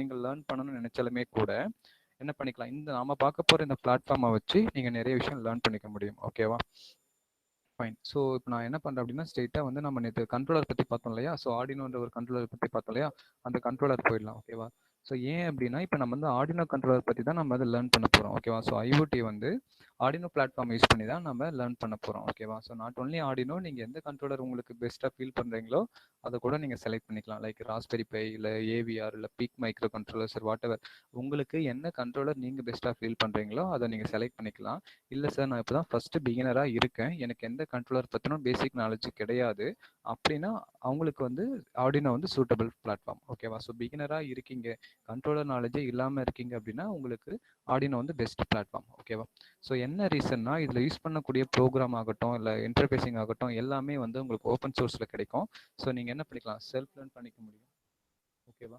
நீங்கள் லேர்ன் பண்ணணும்னு நினைச்சாலுமே கூட என்ன பண்ணிக்கலாம், இந்த நாம பார்க்க போற இந்த பிளாட்ஃபார்மை வச்சு நீங்க நிறைய விஷயம் லேர்ன் பண்ணிக்க முடியும். ஓகேவா? ஃபைன். ஸோ இப்போ நான் என்ன பண்ணுறேன் அப்படின்னா, ஸ்ட்ரெயிட்டாக வந்து நம்ம நேற்று கண்ட்ரோலர் பற்றி பார்த்தோம் இல்லையா? ஸோ ஆர்டினோன்ற ஒரு கண்ட்ரோலர் பற்றி பார்த்தோம் இல்லையா? அந்த கண்ட்ரோலர் போயிடலாம். ஓகேவா? ஸோ ஏன் அப்படின்னா, இப்போ நம்ம வந்து ஆர்டினோ கண்ட்ரோலர் பற்றி தான் நம்ம வந்து லேர்ன் பண்ண போகிறோம். ஓகேவா? ஸோ ஐஓடி வந்து ஆர்டினோ பிளாட்ஃபார்ம் யூஸ் பண்ணி தான் நம்ம லேர்ன் பண்ண போகிறோம். ஓகேவா? ஸோ நாட் ஒன்லி ஆர்டினோ, நீங்கள் எந்த கண்ட்ரோலர் உங்களுக்கு பெஸ்ட்டாக ஃபீல் பண்ணுறீங்களோ அதை கூட நீங்கள் செலக்ட் பண்ணிக்கலாம். லைக் ராஸ்பெரி பை, இல்லை ஏவிஆர், இல்லை peak micro controllers, what ever. உங்களுக்கு என்ன கண்ட்ரோலர் நீங்கள் பெஸ்ட்டாக ஃபீல் பண்ணுறீங்களோ அதை நீங்கள் செலக்ட் பண்ணிக்கலாம். இல்லை சார், நான் இப்போ தான் ஃபஸ்ட்டு பிகினராக இருக்கேன், எனக்கு எந்த கண்ட்ரோலர் பற்றின பேசிக் நாலேஜ் கிடையாது அப்படின்னா, அவங்களுக்கு வந்து ஆர்டினோ வந்து சூட்டபிள் பிளாட்ஃபார்ம். ஓகேவா? ஸோ பிகினராக இருக்கீங்க, கண்ட்ரோலர் நாலேஜே இல்லாமல் இருக்கீங்க அப்படின்னா உங்களுக்கு ஆர்டினோ வந்து பெஸ்ட் பிளாட்ஃபார்ம். ஓகேவா? ஸோ என்ன ரீசன்னா, இதில் யூஸ் பண்ணக்கூடிய ப்ரோக்ராம் ஆகட்டும், இல்லை இன்டர்ஃபேஸிங் ஆகட்டும், எல்லாமே வந்து உங்களுக்கு ஓப்பன் சோர்ஸில் கிடைக்கும். ஸோ நீங்கள் என்ன பண்ணிக்கலாம், செல்ஃப் லேர்ன் பண்ணிக்க முடியும். ஓகேவா?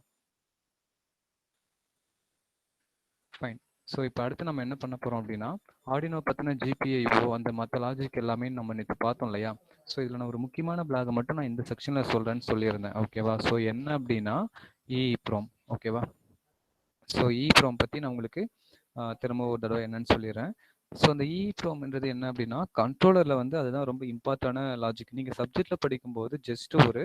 ஃபைன். ஸோ இப்போ அடுத்து நம்ம என்ன பண்ண போகிறோம் அப்படின்னா, ஆர்டினோ பற்றின ஜிபிஐஓ அந்த மற்ற லாஜிக் எல்லாமே நம்ம நேற்று பார்த்தோம் இல்லையா? ஸோ இதில் நான் ஒரு முக்கியமான பிளாகை மட்டும் நான் இந்த செக்ஷனில் சொல்கிறேன்னு சொல்லியிருந்தேன். ஓகேவா? ஸோ என்ன அப்படின்னா, இப்ரோம். ஓகேவா? ஸோ இப்ரோம் பற்றி நான் உங்களுக்கு திரும்ப ஒரு தடவை என்னன்னு சொல்லிடுறேன். ஸோ அந்த இப்ரோம்ன்றது என்ன அப்படின்னா, கண்ட்ரோலரில் வந்து அதுதான் ரொம்ப இம்பார்ட்டான லாஜிக். நீங்கள் சப்ஜெக்டில் படிக்கும்போது ஜஸ்ட் ஒரு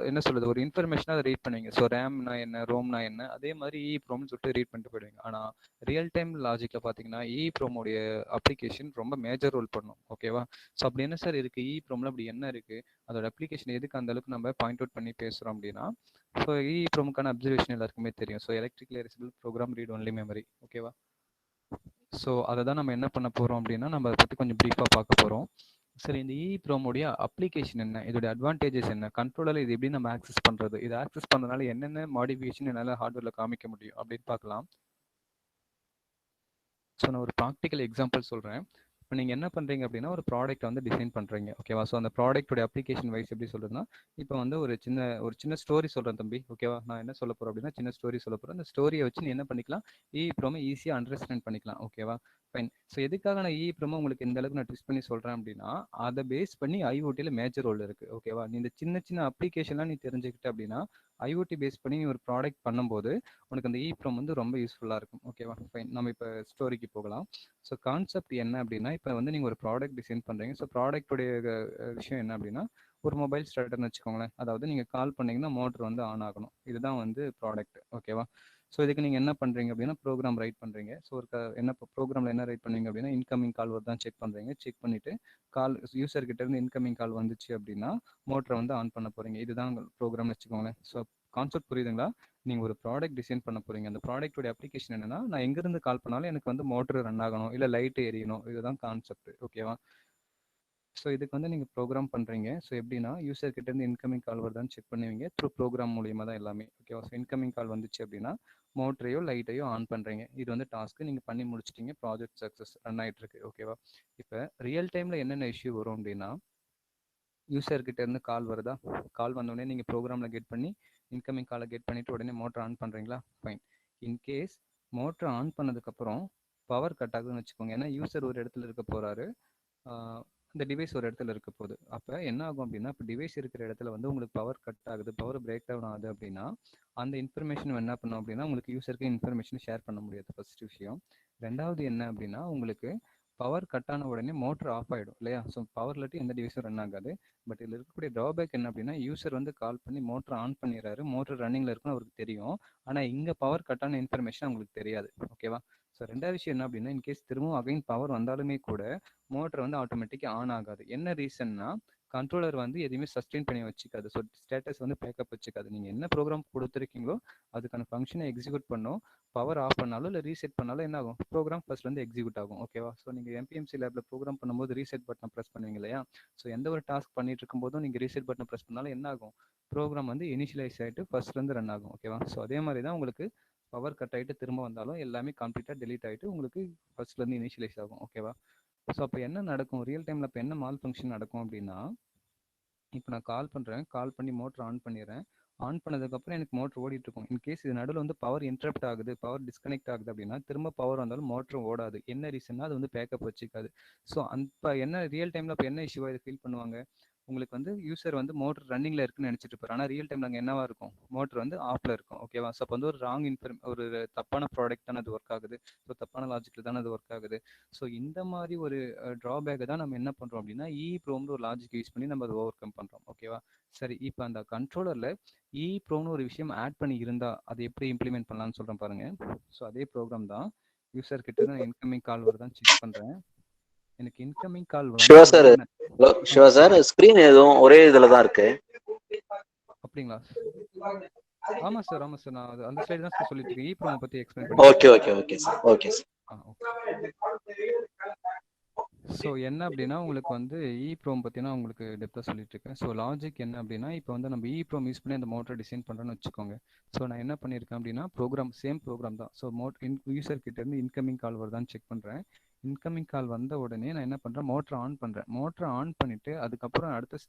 என்ன சொல்றது, ஒரு இன்ஃபர்மேஷனாக அதை ரீட் பண்ணுவீங்க. ஸோ ரேம்னா என்ன, ரோம்னா என்ன, அதே மாதிரி இப்ரோம்னு சொல்லிட்டு ரீட் பண்ணிட்டு போயிடுவீங்க. ஆனால் ரியல் டைம் லாஜிக்கில் பார்த்தீங்கன்னா இப்ரோமோடைய அப்ளிகேஷன் ரொம்ப மேஜர் ரோல் பண்ணும். ஓகேவா? ஸோ அப்படி என்ன சார் இருக்குது இப்ரோமில், அப்படி என்ன இருக்குது, அதோட அப்ளிகேஷன் எதுக்கு அந்த அளவுக்கு நம்ம பாயிண்ட் அவுட் பண்ணி பேசுகிறோம் அப்படின்னா, ஸோ இப்ரோமுக்கான அப்சர்வேஷன் எல்லாருக்குமே தெரியும். So electrically ரெசிபிள் program read only memory. ஓகேவா? ஸோ அதை தான் நம்ம என்ன பண்ண போகிறோம் அப்படின்னா, நம்ம அதை பற்றி கொஞ்சம் ப்ரீஃபாக பார்க்க போகிறோம். சரி, இந்த இப்ரோமோடைய அப்ளிகேஷன் என்ன, இதோட அட்வான்டேஜஸ் என்ன, கண்ட்ரோலர் இது எப்படி நம்ம ஆக்சஸ் பண்ணுறது, இதை ஆக்சஸ் பண்ணுறதுனால என்னென்ன மாடிஃபிகேஷன் என்னால் ஹார்ட்வேரில் காமிக்க முடியும் அப்படின்னு பார்க்கலாம். ஸோ நான் ஒரு ப்ராக்டிக்கல் எக்ஸாம்பிள் சொல்கிறேன். இப்போ நீங்கள் என்ன பண்ணுறீங்க அப்படின்னா, ஒரு ப்ராடக்ட் வந்து டிசைன் பண்ணுறீங்க. ஓகேவா? ஸோ அந்த ப்ராடக்ட்டோட அப்ளிகேஷன் வைஸ் எப்படி சொல்கிறதுனா, இப்போ வந்து ஒரு சின்ன ஸ்டோரி சொல்கிறேன் தம்பி. ஓகேவா? நான் என்ன சொல்ல போகிறேன் அப்படின்னா, சின்ன ஸ்டோரி சொல்ல போகிறேன். அந்த ஸ்டோரியை வச்சு நீ என்ன பண்ணிக்கலாம், இப்ரோமை ஈஸியாக அண்டர்ஸ்டாண்ட் பண்ணிக்கலாம். ஓகேவா? ஃபைன். ஸோ எதுக்காக நான் இப்ரோமை உங்களுக்கு இந்த அளவுக்கு நான் ட்விஸ்ட் பண்ணி சொல்கிறேன் அப்படின்னா, அதை பேஸ் பண்ணி ஐஓடியில் மேஜர் ரோல் இருக்குது. ஓகேவா? நீ இந்த சின்ன சின்ன அப்ளிகேஷன்லாம் நீ தெரிஞ்சுக்கிட்ட அப்படின்னா, ஐஓடி பேஸ் பண்ணி நீ ஒரு ப்ராடக்ட் பண்ணும்போது உனக்கு அந்த இப்ரோம் வந்து ரொம்ப யூஸ்ஃபுல்லாக இருக்கும். ஓகேவா? ஃபைன். நம்ம இப்போ ஸ்டோரிக்கு போகலாம். ஸோ கான்செப்ட் என்ன அப்படின்னா, இப்போ வந்து நீங்கள் ஒரு ப்ராடக்ட் டிசைன் பண்ணுறீங்க. ஸோ ப்ராடக்ட்டுடைய விஷயம் என்ன அப்படின்னா, ஒரு மொபைல் ஸ்டார்டர்னு வச்சுக்கோங்களேன். அதாவது நீங்கள் கால் பண்ணிங்கன்னா மோட்டர் வந்து ஆன் ஆகணும். இதுதான் வந்து ப்ராடக்ட். ஓகேவா? ஸோ இதுக்கு நீங்கள் என்ன பண்ணுறீங்க அப்படின்னா, ப்ரோக்ராம் ரைட் பண்ணுறீங்க. ஸோ ஒரு என்ன ப்ரோக்ராமில் என்ன ரைட் பண்ணுவீங்க அப்படின்னா, இன்கமிங் கால் வருதான் செக் பண்ணுறீங்க. செக் பண்ணிவிட்டு கால் யூசர்கிட்ட இருந்து இன்கமிங் கால் வந்துச்சு அப்படின்னா மோட்டரை வந்து ஆன் பண்ண போகிறீங்க. இதுதான் ப்ரோக்ராம்னு வச்சுக்கோங்களேன். ஸோ கான்செப்ட் புரியுதுங்களா? நீங்கள் ஒரு ப்ராடக்ட் டிசைன் பண்ண போகிறீங்க. அந்த ப்ராடக்ட்டோட அப்ளிகேஷன் என்னன்னா, நான் எங்கேருந்து கால் பண்ணாலும் எனக்கு வந்து மோட்டர் ரன் ஆகணும், இல்லை லைட் எரியணும். இதுதான் கான்செப்ட். ஓகேவா? ஸோ இதுக்கு வந்து நீங்கள் ப்ரோக்ராம் பண்ணுறீங்க. ஸோ எப்படின்னா, யூசர் கிட்டேருந்து இன்கமிங் கால் வருதான்னு செக் பண்ணுவீங்க. த்ரூ ப்ரோக்ராம் மூலியமாக தான் எல்லாமே. ஓகேவா? ஸோ இன்கமிங் கால் வந்துச்சு அப்படின்னா மோட்டரையோ லைட்டையோ ஆன் பண்ணுறீங்க. இது வந்து டாஸ்க்கு நீங்கள் பண்ணி முடிச்சிட்டிங்க. ப்ராஜெக்ட் சக்ஸஸ் ரன் ஆகிட்டு இருக்கு. ஓகேவா? இப்போ ரியல் டைமில் என்னென்ன இஷ்யூ வரும் அப்படின்னா, யூசர்கிட்ட இருந்து கால் வருதா, கால் வந்தோடனே நீங்கள் ப்ரோக்ராமில் கெட் பண்ணி இன்கமிங் காலை கெட் பண்ணிவிட்டு உடனே மோட்டர் ஆன் பண்ணுறீங்களா? ஃபைன். இன்கேஸ் மோட்டர் ஆன் பண்ணதுக்கப்புறம் பவர் கட் ஆகுதுன்னு வச்சுக்கோங்க. ஏன்னா யூசர் ஒரு இடத்துல இருக்க போகிறாரு, இந்த டிவைஸ் ஒரு இடத்துல இருக்க போகுது. அப்போ என்ன ஆகும் அப்படின்னா, இப்போ டிவைஸ் இருக்கிற இடத்துல வந்து உங்களுக்கு பவர் கட் ஆகுது, பவர் பிரேக் டவுன் ஆகுது அப்படின்னா, அந்த இன்ஃபர்மேஷன் என்ன பண்ணும் அப்படின்னா, உங்களுக்கு யூசருக்கு இன்ஃபர்மேஷன் ஷேர் பண்ண முடியாது. ஃபர்ஸ்ட் விஷயம். ரெண்டாவது என்ன அப்படின்னா, உங்களுக்கு பவர் கட் ஆன உடனே மோட்டர் ஆஃப் ஆகிடும் இல்லையா? ஸோ பவர் இல்லாட்டி எந்த டிவைஸும் ரன் ஆகாது. பட் இதில் இருக்கக்கூடிய ட்ராபேக் என்ன அப்படின்னா, யூசர் வந்து கால் பண்ணி மோட்டர் ஆன் பண்ணிடுறாரு, மோட்டர் ரன்னிங்கில் இருக்குன்னு அவருக்கு தெரியும். ஆனால் இங்கே பவர் கட் ஆன இன்ஃபர்மேஷன் அவங்களுக்கு தெரியாது. ஓகேவா? ஸோ ரெண்டாவது விஷயம் என்ன அப்படின்னா, இன்கேஸ் திரும்பவும் அகைன் பவர் வந்தாலுமே கூட மோட்டர் வந்து ஆட்டோமேட்டிக்காக ஆன் ஆகாது. என்ன ரீசன்னா, கண்ட்ரோலர் வந்து எதையுமே சஸ்டெயின் பண்ணி வச்சுக்காது. ஸோ ஸ்டேட்டஸ் வந்து பேக்கப் வச்சுக்காது. நீங்கள் என்ன ப்ரோக்ராம் கொடுத்துருக்கீங்களோ அதுக்கான ஃபங்க்ஷனை எக்ஸிக்யூட் பண்ணும். பவர் ஆஃப் பண்ணாலும் இல்லை ரீசெட் பண்ணாலும் என்ன ஆகும், ப்ரோக்ராம் ஃபர்ஸ்ட்லேருந்து எக்ஸிக்யூட் ஆகும். ஓகேவா? ஸோ நீங்கள் எம்பிஎம்சி லேபில் ப்ரோக்ராம் பண்ணும்போது ரீசெட் பட்டனை ப்ரெஸ் பண்ணுவீங்க இல்லையா? ஸோ எந்த ஒரு டாஸ்க் பண்ணிட்டு இருக்கும்போதும் நீங்கள் ரீசெட் பட்டனை ப்ரெஸ் பண்ணாலும் என்ன ஆகும், ப்ரோக்ராம் வந்து இனிஷியலைஸ் ஆகிட்டு ஃபர்ஸ்ட்லேருந்து ரன் ஆகும். ஓகேவா? ஸோ அதே மாதிரி தான் உங்களுக்கு பவர் கட் ஆகிட்டு திரும்ப வந்தாலும் எல்லாமே கம்ப்ளீட்டாக டெலீட் ஆகிட்டு உங்களுக்கு ஃபர்ஸ்ட்லேருந்து இனிஷியலைஸ் ஆகும். ஓகேவா? ஸோ அப்போ என்ன நடக்கும், ரியல் டைமில் இப்போ என்ன மால் ஃபங்க்ஷன் நடக்கும் அப்படின்னா, இப்போ நான் கால் பண்ணுறேன், கால் பண்ணி மோட்டர் ஆன் பண்ணிடுறேன். ஆன் பண்ணதுக்கப்புறம் எனக்கு மோட்டர் ஓடிட்டு இருக்கும். இன்கேஸ் இது நடுவில் வந்து பவர் இன்டரப்ட் ஆகுது, பவர் டிஸ்கனெக்ட் ஆகுது அப்படின்னா திரும்ப பவர் வந்தாலும் மோட்டர் ஓடாது. என்ன ரீசன்னா, அது வந்து பேக்கப் வச்சுக்காது. ஸோ இப்போ என்ன ரியல் டைமில் இப்போ என்ன இஷ்யூவாக இதை ஃபீல் பண்ணுவாங்க, உங்களுக்கு வந்து யூசர் வந்து மோட்டர் ரன்னிங்ல இருக்குன்னு நினைச்சிட்டு இருப்பாரு. ஆனா ரியல் டைம்ல அங்க என்னவா இருக்கும், மோட்டர் வந்து ஆஃப்ல இருக்கும். ஓகேவா? ஸோ அப்போ வந்து ஒரு ஒரு தப்பான ப்ராடக்ட் தானே அது ஒர்க் ஆகுது. ஸோ தப்பான லாஜிக்ல தானே அது ஒர்க் ஆகுது. ஸோ இந்த மாதிரி ஒரு ட்ராபேக்கை தான் நம்ம என்ன பண்றோம் அப்படின்னா ப்ரோம்னு ஒரு லாஜிக் யூஸ் பண்ணி நம்ம அதை ஓவர் கம் பண்றோம். ஓகேவா? சரி, இப்போ அந்த கண்ட்ரோலர்ல ப்ரோம்னு ஒரு விஷயம் ஆட் பண்ணி இருந்தா அதை எப்படி இம்ப்ளிமெண்ட் பண்ணலாம்னு சொல்றேன் பாருங்க. ஸோ அதே ப்ரோக்ராம் தான். யூசர் கிட்ட இருந்து இன்கமிங் கால் வருதான்னு செக் பண்றேன். எனக்கு இன்கமிங் கால் வந்த சிவா சார், உடனே சிவா சார், ஸ்கிரீன் எதுவும் ஒரே இதுல தான் இருக்கு. அப்படிங்களா? ஆமா சார், ஆமா சார். நான் அந்த ஸ்லைடு தான் சார் சொல்லிட்டு இருக்கேன். ப்ரோமோ பத்தி எக்ஸ்பிளைன் பண்ணிட்டு ஓகே இருக்கேன். Okay okay sir, okay sir. Okay. So என்ன அப்படின்னா உங்களுக்கு வந்து ப்ரோம் பற்றி நான் உங்களுக்கு டெப்த்தாக சொல்லிட்டு இருக்கேன். ஸோ லாஜிக் என்ன அப்படின்னா, இப்போ வந்து நம்ம ப்ரோம் யூஸ் பண்ணி அந்த மோட்டர் டிசைன் பண்ணுறோன்னு வச்சுக்கோங்க. ஸோ நான் என்ன பண்ணியிருக்கேன் அப்படின்னா சேம் ப்ரோக்ராம் தான். ஸோ யூசர் கிட்ட இருந்து இன்கமிங் கால் வருதான்னு செக் பண்ணுறேன். இன்கமிங் கால் வந்த உடனே நான் என்ன பண்ணுறேன், மோட்டர் ஆன் பண்ணுறேன். மோட்டர் ஆன் பண்ணிவிட்டு அதுக்கப்புறம்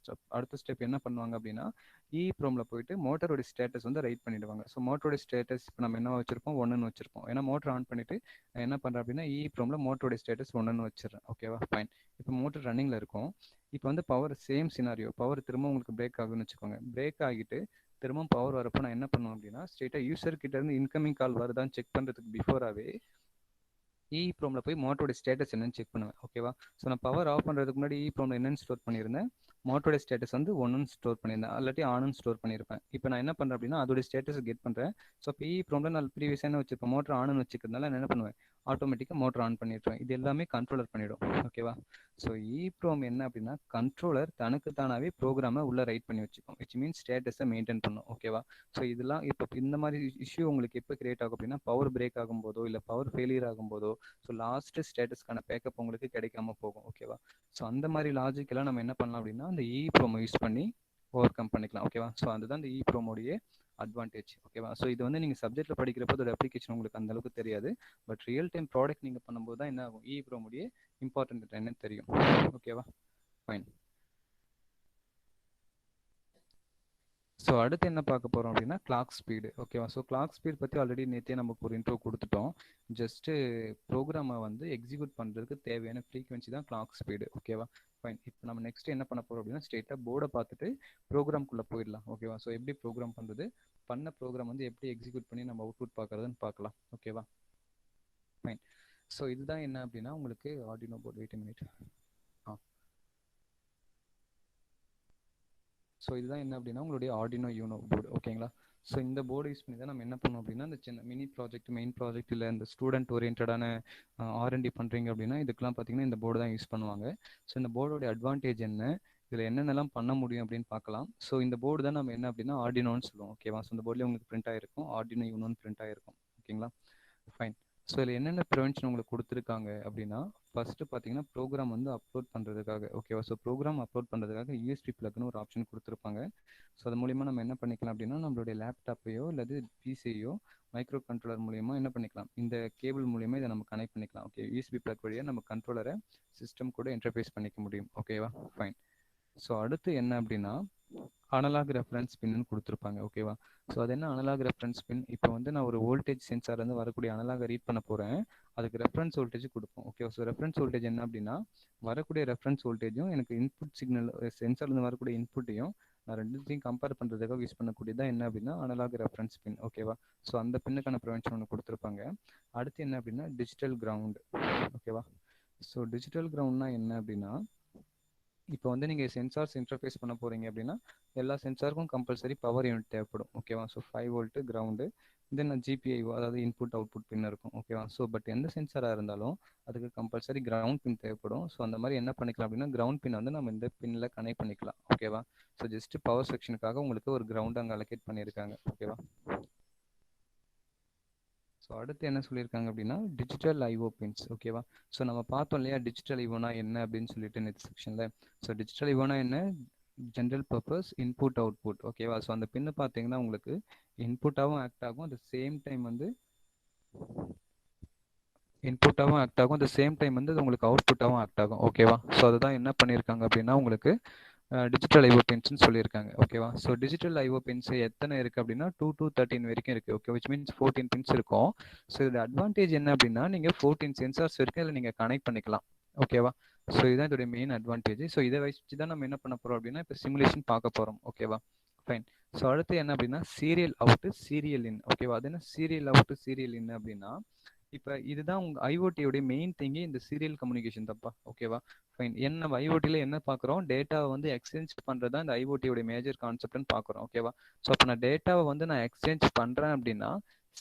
அடுத்த ஸ்டெப் என்ன பண்ணுவாங்க அப்படின்னா, ப்ரோமில் போயிட்டு மோட்டரோட ஸ்டேட்டஸ் வந்து ரைட் பண்ணிடுவாங்க. ஸோ மோட்டரோட ஸ்டேட்டஸ் இப்போ நம்ம என்ன வச்சிருப்போம், 1ன்னு வச்சிருப்போம். ஏன்னா மோட்டர் ஆன் பண்ணிவிட்டு நான் என்ன பண்ணுறேன் அப்படின்னா ப்ரோமில் மோட்டரோட ஸ்டேட்டஸ் 1ன்னு வச்சிடறேன். ஓகேவா? ஃபைன். இப்போ மோட்டர் ரன்னிங்கில் இருக்கும். இப்போ வந்து பவர் சேம் சினாரியோ, பவர் திரும்ப உங்களுக்கு பிரேக் ஆகுன்னு வச்சுக்கோங்க. பிரேக் ஆகிட்டு திரும்ப பவர் வரப்போ நான் என்ன பண்ணுவேன் அப்படின்னா, ஸ்ட்ரெயிட்டாக யூசர் கிட்ட இருந்து இன்கமிங் கால் வருதான்னு செக் பண்ணுறதுக்கு பிஃபோராகவே ப்ரோமில் போய் மோட்டரோட ஸ்டேட்டஸ் என்னன்னு செக் பண்ணுவேன். ஓகேவா? ஸோ நான் பவர் ஆஃப் பண்ணுறதுக்கு முன்னாடி ப்ரோமில் என்னன்னு ஸ்டோர் பண்ணியிருந்தேன், மோட்டரோட ஸ்டேட்டஸ் வந்து 1ன்னு ஸ்டோர் பண்ணியிருந்தேன், இல்லாட்டி ஆனுன்னு ஸ்டோர் பண்ணியிருப்பேன். இப்போ நான் என்ன பண்ணுறேன் அப்படின்னா அதோட ஸ்டேட்டஸ் கெட் பண்ணுறேன். ஸோ இப்போ ப்ரோமில் நான் ப்ரீவியஸ் என்ன வச்சிருப்பேன், மோட்டர் ஆனுன்னு வச்சுக்கிறதுனால நான் என்ன பண்ணுவேன், ஆட்டோமேட்டிக்காக மோட்டர் ஆன் பண்ணிடுவேன். இது எல்லாமே கண்ட்ரோலர் பண்ணிவிடும். ஓகேவா? ஸோ ப்ரோம் என்ன அப்படின்னா கண்ட்ரோலர் தனக்கு தானாகவே ப்ரோக்ராமை உள்ளே ரைட் பண்ணி வச்சுக்கும். விச் மீன்ஸ் ஸ்டேட்டஸை மெயின்டைன் பண்ணும். ஓகேவா? ஸோ இதெல்லாம் இப்போ இந்த மாதிரி இஷ்யூ உங்களுக்கு எப்போ கிரியேட் ஆகும் அப்படின்னா, பவர் பிரேக் ஆகும்போதோ இல்லை பவர் ஃபெயிலியர் ஆகும்போதோ, ஸோ லாஸ்ட் ஸ்டேட்டஸ்க்கான பேக்கப் உங்களுக்கு கிடைக்காம போகும். ஓகேவா? ஸோ அந்த மாதிரி லாஜிக் எல்லாம் நம்ம என்ன பண்ணலாம் அப்படின்னா அந்த ப்ரோமோ யூஸ் பண்ணி ஓவர் கம் பண்ணிக்கலாம். ஓகேவா? ஸோ அதுதான் இந்த ப்ரோமோடைய அட்வான்டேஜ். ஓகேவா? ஸோ இது வந்து நீங்கள் சப்ஜெக்ட்டில் படிக்கிறப்போ அதோட அப்ளிகேஷன் உங்களுக்கு அந்த அளவுக்கு தெரியாது. பட் ரியல் டைம் ப்ராடக்ட் நீங்கள் பண்ணும்போது தான் என்ன ஆகும், ப்ரோமோடைய இம்பார்ட்டன்ட் என்னன்னு தெரியும். ஓகேவா? ஃபைன். ஸோ அடுத்து என்ன பார்க்க போகிறோம் அப்படின்னா கிளாக் ஸ்பீடு. ஓகேவா? ஸோ கிளாக் ஸ்பீட் பற்றி ஆல்ரெடி நேற்றே நமக்கு ஒரு இன்ட்ரோ கொடுத்துட்டோம். ஜஸ்ட்டு ப்ரோக்ராமை வந்து எக்ஸிக்யூட் பண்ணுறதுக்கு தேவையான ஃப்ரீக்வன்சி தான் கிளாக் ஸ்பீடு. ஓகேவா? ஃபைன். இப்போ நம்ம நெக்ஸ்ட் என்ன பண்ண போகிறோம் அப்படின்னா ஸ்ட்ரெயிட்டாக போர்டை பார்த்துட்டு ப்ரோக்ராம்குள்ளே போயிடலாம். ஓகேவா? ஸோ எப்படி ப்ரோக்ராம் பண்ணுறது, பண்ண ப்ரோக்ராம் வந்து எப்படி எக்ஸிக்யூட் பண்ணி நம்ம அவுட்புட் பார்க்குறதுன்னு பார்க்கலாம். ஓகேவா? ஃபைன். ஸோ இதுதான் என்ன அப்படின்னா உங்களுக்கு Arduino board. Wait minute. So இதுதான் என்ன அப்படின்னா உங்களுடைய ஆர்டினோ யூனோ போர்டு. ஓகேங்களா? ஸோ இந்த போர்டு யூஸ் பண்ணி தான் நம்ம என்ன பண்ணோம் அப்படின்னா இந்த சின்ன மினி ப்ராஜெக்ட், மெயின் ப்ராஜெக்ட் இல்லை இந்த ஸ்டூடெண்ட் ஓரியன்டான R&D பண்ணுறீங்க அப்படின்னா இதுக்கெல்லாம் பார்த்தீங்கன்னா இந்த போர்டு தான் யூஸ் பண்ணுவாங்க. ஸோ இந்த போர்டோடைய அட்வான்டேஜ் என்ன, இதில் என்னென்னலாம் பண்ண முடியும் அப்படின்னு பார்க்கலாம். ஸோ இந்த போர்டு தான் நம்ம என்ன அப்படின்னா ஆர்டினோன்னு சொல்லுவோம். ஓகேவா? ஸோ இந்த போர்டில் உங்களுக்கு பிரிண்ட் ஆகிருக்கும், ஆர்டினோ யூனோன்னு பிரிண்ட் ஆகிருக்கும். ஓகேங்களா? ஃபைன். ஸோ இதில் என்னென்ன ப்ரிவென்ஷன் உங்களுக்கு கொடுத்துருக்காங்க அப்படின்னா, ஃபஸ்ட்டு பார்த்தீங்கன்னா ப்ரோக்ராம் வந்து அப்லோட் பண்ணுறதுக்காக. ஓகேவா? ஸோ ப்ரோக்ராம் அப்லோட் பண்ணுறதுக்காக USB ப்ளக்னு ஒரு ஆப்ஷன் கொடுத்துருப்பாங்க. ஸோ அது மூலிமா நம்ம என்ன பண்ணிக்கலாம் அப்படின்னா நம்மளுடைய லேப்டாப்பையோ அல்லது பிசியோ மைக்ரோ கண்ட்ரோலர் மூலிமா என்ன பண்ணிக்கலாம், இந்த கேபிள் மூலிமா இதை நம்ம கனெக்ட் பண்ணிக்கலாம். ஓகே, USB ப்ளக் வழியாக நம்ம கண்ட்ரோலரை சிஸ்டம் கூட இன்டர்ஃபேஸ் பண்ணிக்க முடியும். ஓகேவா? ஃபைன். ஸோ அடுத்து என்ன அப்படின்னா அனலாக் ரெஃபரன்ஸ் பின்னு கொடுத்துருப்பாங்க. ஓகேவா? ஸோ அது என்ன அனலாக் ரெஃபரன்ஸ் பின், இப்போ வந்து நான் ஒரு வோல்டேஜ் சென்சார்லேருந்து வரக்கூடிய அனலாக ரீட் பண்ண போகிறேன், அதுக்கு ரெஃபரன்ஸ் வோல்டேஜ் கொடுப்போம். ஓகேவா? ஸோ ரெஃபரன்ஸ் வோல்டேஜ் என்ன அப்படின்னா வரக்கூடிய ரெஃபரன்ஸ் வோல்டேஜும் எனக்கு இன்புட் சிக்னல் சென்சார்லேருந்து வரக்கூடிய இன்புட்டையும் நான் ரெண்டுத்தையும் கம்பேர் பண்ணுறதுக்காக யூஸ் பண்ணக்கூடியதான் என்ன அப்படின்னா அனலாக் ரெஃபரன்ஸ் பின். ஓகேவா? ஸோ அந்த பின்னுக்கான ப்ரிவென்ஷன் ஒன்று கொடுத்துருப்பாங்க. அடுத்து என்ன அப்படின்னா டிஜிட்டல் கிரவுண்ட். ஓகேவா? ஸோ டிஜிட்டல் கிரவுண்ட்னா என்ன அப்படின்னா இப்போ வந்து நீங்கள் சென்சார்ஸ் இன்டர்ஃபேஸ் பண்ண போகிறீங்க அப்படின்னா எல்லா சென்சாருக்கும் கம்பல்சரி பவர் யூனிட் தேவைப்படும். ஓகேவா? ஸோ 5 வோல்ட்டு கிரவுண்டு, தென் GPIO அதாவது இன்புட் அவுட்புட் பின் இருக்கும். ஓகேவா? ஸோ பட் எந்த சென்சாராக இருந்தாலும் அதுக்கு கம்பல்சரி கிரவுண்ட் பின் தேவைப்படும். ஸோ அந்த மாதிரி என்ன பண்ணிக்கலாம் அப்படின்னா கிரவுண்ட் பின் வந்து நம்ம இந்த பின்னில் கனெக்ட் பண்ணிக்கலாம். ஓகேவா? ஸோ ஜஸ்ட் பவர் செக்ஷனுக்காக உங்களுக்கு ஒரு கிரவுண்ட் அங்கே அலோகேட் பண்ணியிருக்காங்க. ஓகேவா? ஸோ அடுத்து என்ன சொல்லியிருக்காங்க அப்படின்னா டிஜிட்டல் IO பின்ஸ். ஓகேவா? ஸோ நம்ம பார்த்தோம் இல்லையா டிஜிட்டல் IOனா என்ன அப்படின்னு சொல்லிட்டு நெக்ஸ்ட் செக்ஷனில். ஸோ டிஜிட்டல் IOனா என்ன, ஜென்ரல் பர்பஸ் இன்புட் அவுட்புட். ஓகேவா? ஸோ அந்த பின்னு பார்த்தீங்கன்னா உங்களுக்கு இன்புட்டாகவும் ஆக்ட் ஆகும், அட் சேம் டைம் வந்து அது உங்களுக்கு அவுட்புட்டாகவும் ஆக்ட் ஆகும். ஓகேவா? ஸோ அதுதான் என்ன பண்ணியிருக்காங்க அப்படின்னா உங்களுக்கு டிஜிட்டல் IO பின்ஸ்னு சொல்லியிருக்காங்க. ஓகேவா? ஸோ டிஜிட்டல் IO பின்ஸ் எத்தனை இருக்குது அப்படின்னா 2 to 13 வரைக்கும் இருக்குது. ஓகே, விச் மீன்ஸ் 14 பின்ஸ் இருக்கும். ஸோ இது அட்வான்டேஜ் என்ன அப்படின்னா நீங்கள் 14 சென்சார்ஸ் வரைக்கும் இதில் நீங்கள் கனெக்ட் பண்ணிக்கலாம். ஓகேவா? ஸோ இதுதான் இதோடைய மெயின் அட்வான்டேஜ். ஸோ இதை வச்சு தான் நம்ம என்ன பண்ண போகிறோம் அப்படின்னா இப்போ சிமுலேஷன் பார்க்க போகிறோம். ஓகேவா, ஃபைன். ஸோ அடுத்து என்ன அப்படின்னா சீரியல் அவுட்டு சீரியல் இன். ஓகேவா, அது என்ன சீரியல் அவுட்டு சீரியல் இன் அப்படின்னா இப்போ இதுதான் உங்கள் ஐஓடியோடைய மெயின் திங்கே, இந்த சீரியல் கம்யூனிகேஷன் தப்பா. ஓகேவா, ஃபைன். என்ன ஐஓடியில் என்ன பார்க்குறோம், டேட்டாவை வந்து எக்ஸ்சேஞ்ச் பண்ணுறது தான் இந்த ஐஓடியோடைய மேஜர் கான்செப்ட்னு பார்க்குறோம். ஓகேவா, ஸோ அப்போ நான் டேட்டாவை வந்து நான் எக்ஸ்சேஞ்ச் பண்ணுறேன் அப்படின்னா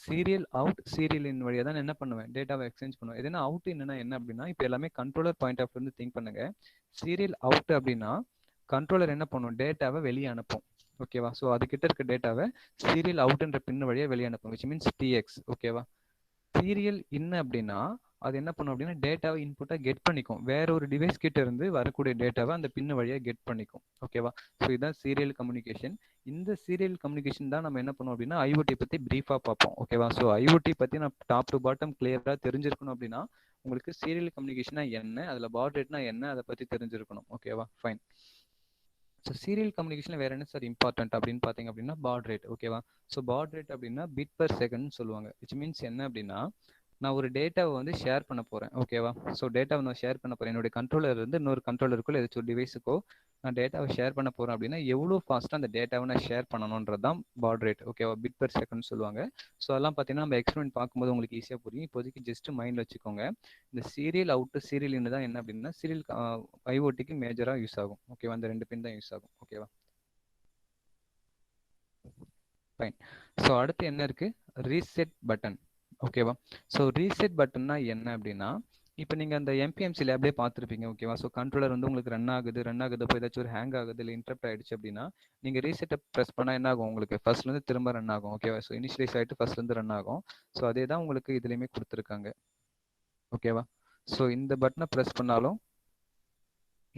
சீரியல் அவுட் சீரியல் இன் வழியாக தான் என்ன பண்ணுவேன், டேட்டாவை எக்ஸ்சேஞ்ச் பண்ணுவேன். எதுனா அவுட் என்னன்னா என்ன அப்படின்னா இப்போ எல்லாமே கண்ட்ரோலர் பாயிண்ட் ஆஃப் இருந்து திங்க் பண்ணுங்க. சீரியல் அவுட் அப்படின்னா கண்ட்ரோலர் என்ன பண்ணும், டேட்டாவை வெளியே அனுப்பும். ஓகேவா, ஸோ அதுக்கிட்ட இருக்க டேட்டாவை சீரியல் அவுட்ன்ற பின் வழியாக வெளியே அனுப்பும், விச் மீன்ஸ் டிஎக்ஸ். ஓகேவா, சீரியல் இன் அப்படின்னா அது என்ன பண்ணும் அப்படின்னா டேட்டாவை இன்புட்டாக கெட் பண்ணிக்கும், வேற ஒரு டிவைஸ் கிட்ட இருந்து வரக்கூடிய டேட்டாவை அந்த பின் வழியாக கெட் பண்ணிக்கும். ஓகேவா, ஸோ இதுதான் சீரியல் கம்யூனிகேஷன். இந்த சீரியல் கம்யூனிகேஷன் தான் நம்ம என்ன பண்ணுவோம் அப்படின்னா ஐஓடி பற்றி ப்ரீஃபாக பார்ப்போம். ஓகேவா, ஸோ ஐஓடி பற்றி நான் டாப் டு பாட்டம் கிளியராக தெரிஞ்சிருக்கணும் அப்படின்னா உங்களுக்கு சீரியல் கம்யூனிகேஷனா என்ன, அதில் பாட் ரேட்னா என்ன, அதை பற்றி தெரிஞ்சிருக்கணும். ஓகேவா, ஃபைன். ஸோ சீரியல் கம்யூனிகேஷன் வேற என்ன சார் இம்பார்ட்டன்ட் அப்படின்னு பார்த்தீங்க அப்படின்னா பாட் ரேட். ஓகேவா, ஸோ பாட் ரேட் அப்படின்னா பிட் பர் செகண்ட் சொல்லுவாங்க, விச் மீன்ஸ் என்ன அப்படின்னா நான் ஒரு டேட்டாவை வந்து ஷேர் பண்ண போகிறேன். ஓகேவா, ஸோ டேட்டாவை நான் ஷேர் பண்ண போகிறேன் என்னுடைய கண்ட்ரோலர் இருந்து இன்னொரு கண்ட்ரோலருக்கோ ஏதாச்சும் ஒரு டிவைஸுக்கோ நான் டேட்டாவை ஷேர் பண்ண போகிறேன் அப்படின்னா எவ்வளோ ஃபாஸ்ட்டாக அந்த டேட்டாவை நான் ஷேர் பண்ணணுன்றது தான் பாட் ரேட். ஓகேவா, பிட் பர் செகண்ட் சொல்லுவாங்க. ஸோ அதெல்லாம் பார்த்தீங்கன்னா நம்ம எக்ஸ்பெரிமெண்ட் பார்க்கும்போது உங்களுக்கு ஈஸியாக புரியும். இப்போதைக்கு ஜஸ்ட் மைண்டில் வச்சுக்கோங்க. இந்த சீரியல் அவுட்டு சீரியல் இன்னு தான் என்ன அப்படின்னா சீரியல் ஐஓடிக்கு மேஜராக யூஸ் ஆகும். ஓகேவா, அந்த ரெண்டு பின் தான் யூஸ் ஆகும். ஓகேவா, ஃபைன். ஸோ அடுத்து என்ன இருக்கு, ரீசெட் பட்டன். ஓகேவா, ஸோ ரீசெட் பட்டன்னா என்ன அப்படின்னா இப்போ நீங்கள் அந்த எம்பிஎம்சி லேப்லேயே பார்த்துருப்பீங்க. ஓகேவா, ஸோ கண்ட்ரோலர் வந்து உங்களுக்கு ரன் ஆகுது போய் ஏதாச்சும் ஒரு ஹேங் ஆகுது இல்லை இன்டரப்ட் ஆயிடுச்சு அப்படின்னா நீங்கள் ரீசெட்டை ப்ரெஸ் பண்ணால் என்ன ஆகும், உங்களுக்கு ஃபர்ஸ்ட்லேருந்து திரும்ப ரன் ஆகும். ஓகேவா, ஸோ இனிஷியலைஸ் ஆகிட்டு ஃபர்ஸ்ட்லேருந்து ரன் ஆகும். ஸோ அதே தான் உங்களுக்கு இதுலேயுமே கொடுத்துருக்காங்க. ஓகேவா, ஸோ இந்த பட்டனை ப்ரெஸ் பண்ணாலும்